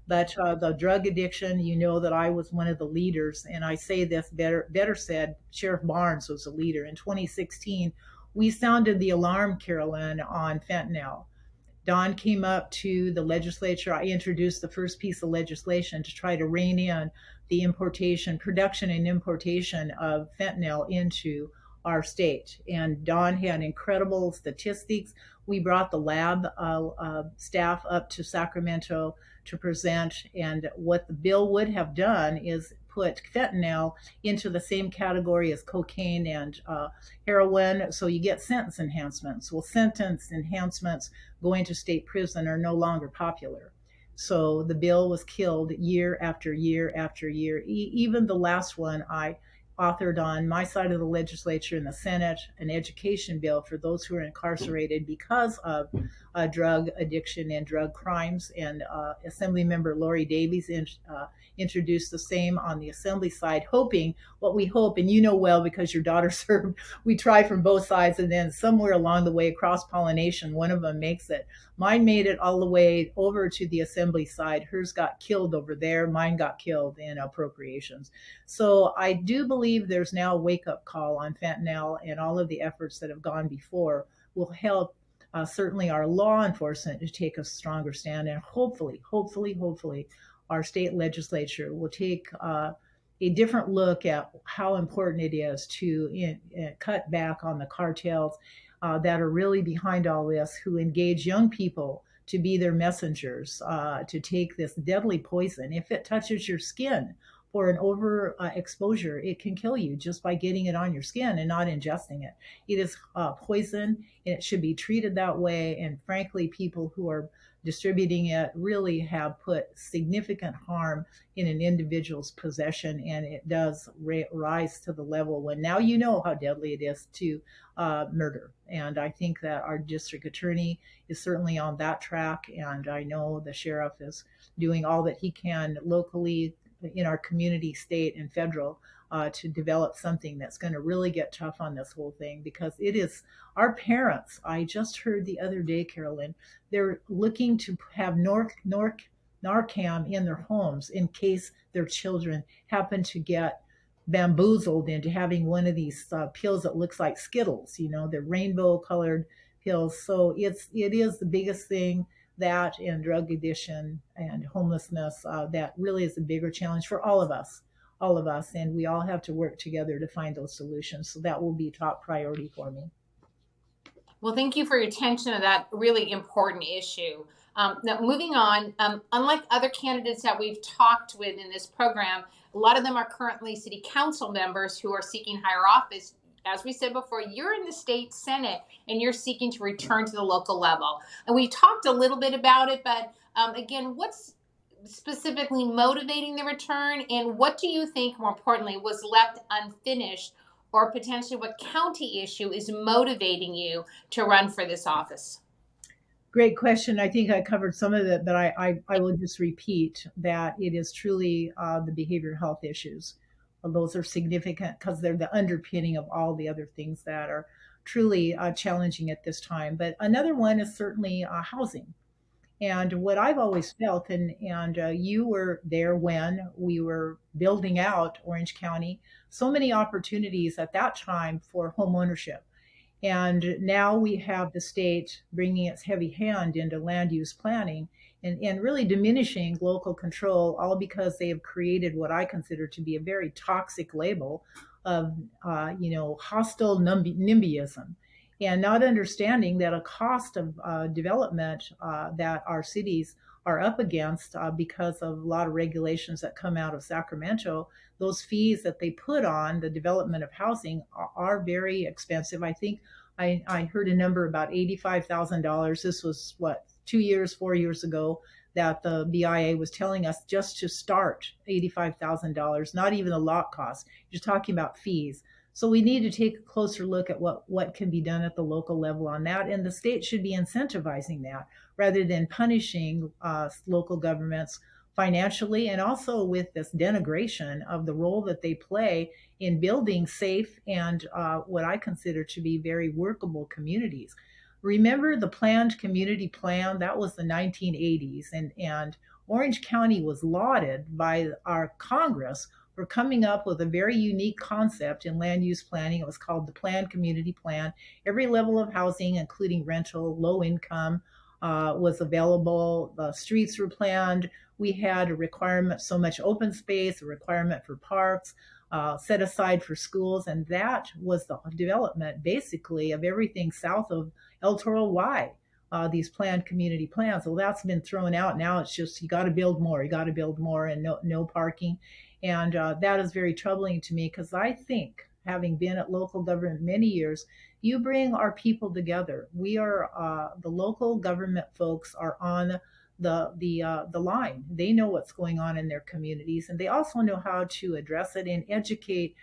[SPEAKER 8] But the drug addiction, you know that I was one of the leaders, and I say this better said, Sheriff Barnes was a leader. In 2016, we sounded the alarm, Carolyn, on fentanyl. Don came up to the legislature. I introduced the first piece of legislation to try to rein in the production and importation of fentanyl into our state. And Don had incredible statistics. We brought the lab staff up to Sacramento to present. And what the bill would have done is put fentanyl into the same category as cocaine and heroin. So you get sentence enhancements. Well, sentence enhancements going to state prison are no longer popular. So the bill was killed year after year after year. Even the last one I authored on my side of the legislature in the Senate, an education bill for those who are incarcerated because of drug addiction and drug crimes. And Assemblymember Lori Davies introduced the same on the Assembly side, hoping what we hope, and you know well because your daughter served, we try from both sides, and then somewhere along the way, cross-pollination, one of them makes it. Mine made it all the way over to the Assembly side. Hers got killed over there. Mine got killed in appropriations. So I do believe there's now a wake-up call on fentanyl, and all of the efforts that have gone before will help certainly our law enforcement to take a stronger stand. And hopefully, our state legislature will take a different look at how important it is to cut back on the cartels that are really behind all this, who engage young people to be their messengers, to take this deadly poison. If it touches your skin for an over exposure, it can kill you just by getting it on your skin and not ingesting it. It is poison, and it should be treated that way. And frankly, people who are distributing it really have put significant harm in an individual's possession, and it does rise to the level when now you know how deadly it is to murder. And I think that our district attorney is certainly on that track, and I know the sheriff is doing all that he can locally in our community, state, and federal to develop something that's going to really get tough on this whole thing, because it is our parents. I just heard the other day, Carolyn, they're looking to have Narcan in their homes in case their children happen to get bamboozled into having one of these pills that looks like Skittles. You know, they're rainbow colored pills. So it is the biggest thing, that and drug addiction and homelessness, that really is a bigger challenge for all of us, and we all have to work together to find those solutions. So that will be top priority for me.
[SPEAKER 1] Well, thank you for your attention to that really important issue. Now, moving on, unlike other candidates that we've talked with in this program, a lot of them are currently city council members who are seeking higher office. As we said before, you're in the state Senate and you're seeking to return to the local level. And we talked a little bit about it, but again, what's specifically motivating the return, and what do you think, more importantly, was left unfinished, or potentially what county issue is motivating you to run for this office?
[SPEAKER 8] Great question. I think I covered some of it, but I will just repeat that it is truly the behavioral health issues. Those are significant because they're the underpinning of all the other things that are truly challenging at this time. But another one is certainly housing. And what I've always felt, and you were there when we were building out Orange County, so many opportunities at that time for home ownership. And now we have the state bringing its heavy hand into land use planning and really diminishing local control, all because they have created what I consider to be a very toxic label of, hostile NIMBYism. and not understanding that a cost of development that our cities are up against because of a lot of regulations that come out of Sacramento, those fees that they put on the development of housing are very expensive. I think I heard a number about $85,000. This was what, 4 years ago, that the BIA was telling us just to start $85,000, not even the lot cost. You're talking about fees. So we need to take a closer look at what can be done at the local level on that. And the state should be incentivizing that rather than punishing local governments financially, and also with this denigration of the role that they play in building safe and what I consider to be very workable communities. Remember the planned community plan? That was the 1980s, and Orange County was lauded by our Congress for coming up with a very unique concept in land use planning. It was called the Planned Community Plan. Every level of housing, including rental, low income, was available. The streets were planned. We had a requirement, so much open space, a requirement for parks, set aside for schools, and that was the development basically of everything south of El Toro Y. These planned community plans. Well, that's been thrown out. Now it's just you got to build more, and no parking, and that is very troubling to me, because I think, having been at local government many years, you bring our people together. We are the local government folks are on the line. They know what's going on in their communities, and they also know how to address it and educate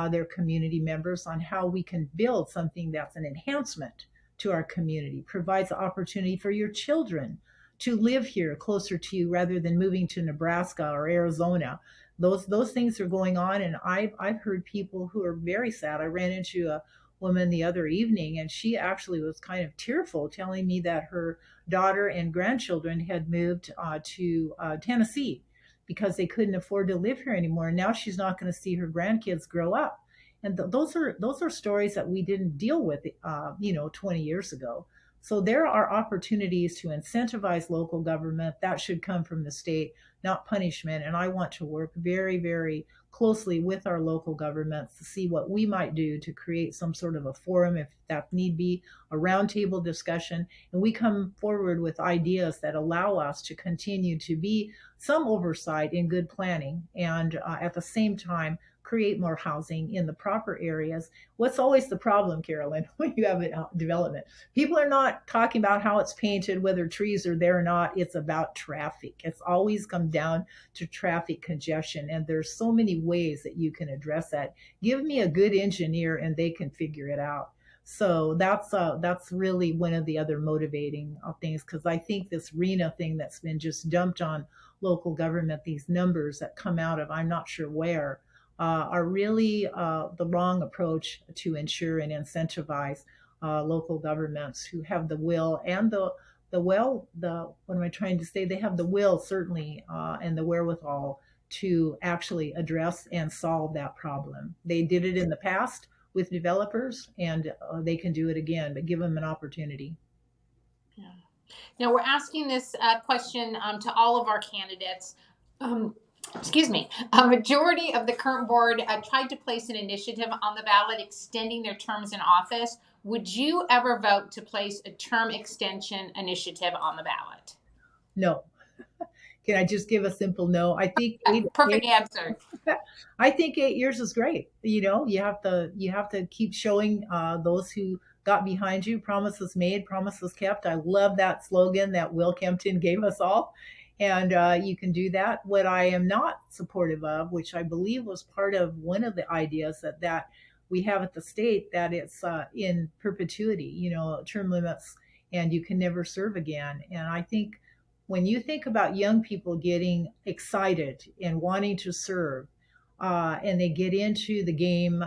[SPEAKER 8] their community members on how we can build something that's an enhancement to our community, provides the opportunity for your children to live here closer to you rather than moving to Nebraska or Arizona. Those things are going on, and I've heard people who are very sad. I ran into a woman the other evening, and she actually was kind of tearful, telling me that her daughter and grandchildren had moved to Tennessee because they couldn't afford to live here anymore. And now she's not going to see her grandkids grow up. And those are stories that we didn't deal with, 20 years ago. So there are opportunities to incentivize local government. That should come from the state, not punishment. And I want to work very, very closely with our local governments to see what we might do to create some sort of a forum, if that need be, a roundtable discussion. And we come forward with ideas that allow us to continue to be some oversight in good planning, and at the same time, create more housing in the proper areas. What's always the problem, Carolyn, when you have a development? People are not talking about how it's painted, whether trees are there or not. It's about traffic. It's always come down to traffic congestion. And there's so many ways that you can address that. Give me a good engineer and they can figure it out. So that's really one of the other motivating things, because I think this RENA thing that's been just dumped on local government, these numbers that come out of I'm not sure where, are really the wrong approach to ensure and incentivize local governments who have the will and what am I trying to say? They have the will, certainly, and the wherewithal to actually address and solve that problem. They did it in the past with developers, and they can do it again, but give them an opportunity.
[SPEAKER 1] Yeah. Now, we're asking this question to all of our candidates. Excuse me, a majority of the current board tried to place an initiative on the ballot extending their terms in office. Would you ever vote to place a term extension initiative on the ballot?
[SPEAKER 8] No. Can I just give a simple no? I think
[SPEAKER 1] perfect answer.
[SPEAKER 8] I think 8 years is great. You have to keep showing those who got behind you, promises made, promises kept. I love that slogan that Will Kempton gave us all. And you can do that. What I am not supportive of, which I believe was part of one of the ideas that we have at the state, that it's in perpetuity, term limits, and you can never serve again. And I think when you think about young people getting excited and wanting to serve, and they get into the game,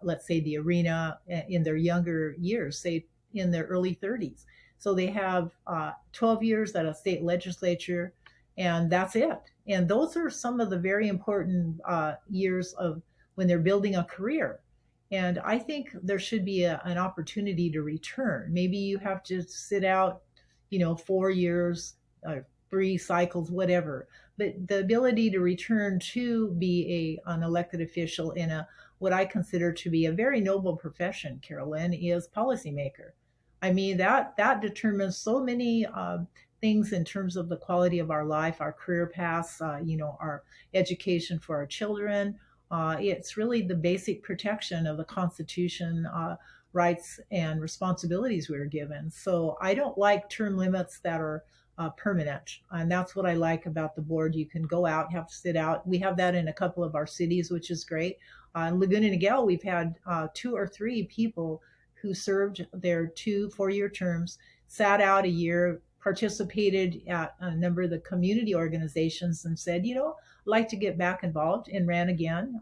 [SPEAKER 8] let's say the arena, in their younger years, say in their early 30s. So they have 12 years at a state legislature, and that's it. And those are some of the very important years of when they're building a career. And I think there should be an opportunity to return. Maybe you have to sit out, 4 years, 3 cycles, whatever. But the ability to return to be an elected official in a what I consider to be a very noble profession, Carolyn, is policymaker. I mean that determines so many things in terms of the quality of our life, our career paths, our education for our children. It's really the basic protection of the Constitution, rights and responsibilities we are given. So I don't like term limits that are permanent. And that's what I like about the board. You can go out, have to sit out. We have that in a couple of our cities, which is great. In Laguna Niguel, we've had 2 or 3 people who served their 2 4-year terms, sat out a year, participated at a number of the community organizations and said, I'd like to get back involved, and ran again.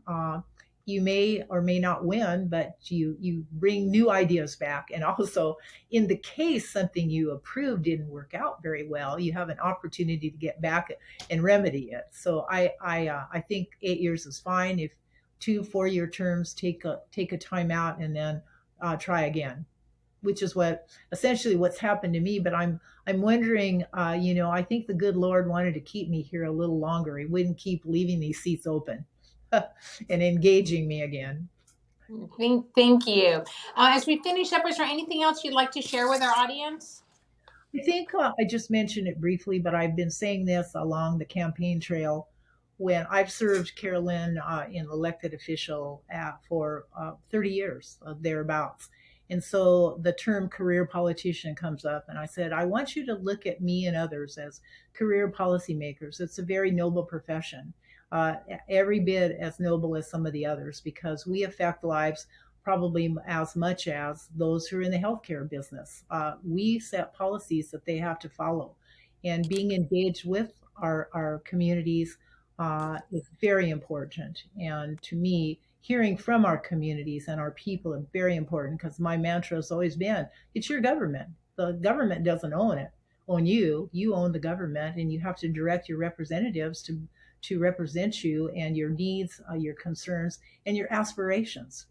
[SPEAKER 8] You may or may not win, but you bring new ideas back. And also, in the case something you approved didn't work out very well, you have an opportunity to get back and remedy it. So I think 8 years is fine. If 2 4-year terms, take a time out and then try again, which is essentially what's happened to me. But I'm wondering, I think the good Lord wanted to keep me here a little longer. He wouldn't keep leaving these seats open and engaging me again.
[SPEAKER 1] Thank you. As we finish up, is there anything else you'd like to share with our audience?
[SPEAKER 8] I think I just mentioned it briefly, but I've been saying this along the campaign trail when I've served Carolyn in elected official for 30 years, thereabouts. And so the term career politician comes up, and I said, I want you to look at me and others as career policymakers. It's a very noble profession, every bit as noble as some of the others, because we affect lives probably as much as those who are in the healthcare business. We set policies that they have to follow, and being engaged with our communities is very important. And to me, hearing from our communities and our people are very important, because my mantra has always been, it's your government. The government doesn't own you. You own the government, and you have to direct your representatives to represent you and your needs, your concerns, and your aspirations.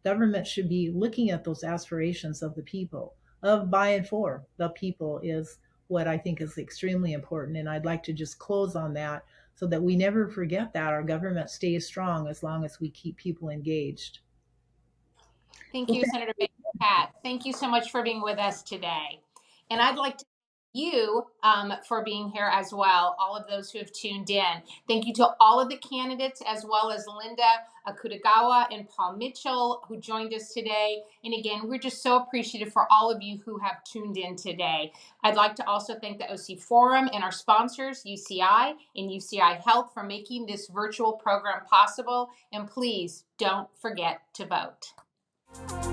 [SPEAKER 8] Government should be looking at those aspirations of the people, of by and for the people, is what I think is extremely important. And I'd like to just close on that, so that we never forget that our government stays strong as long as we keep people engaged.
[SPEAKER 1] Thank you, Senator Pat. Thank you so much for being with us today. And I'd like to thank you for being here as well, all of those who have tuned in. Thank you to all of the candidates, as well as Linda Akutagawa and Paul Mitchell, who joined us today. And again, we're just so appreciative for all of you who have tuned in today. I'd like to also thank the OC Forum and our sponsors, UCI and UCI Health, for making this virtual program possible. And please don't forget to vote.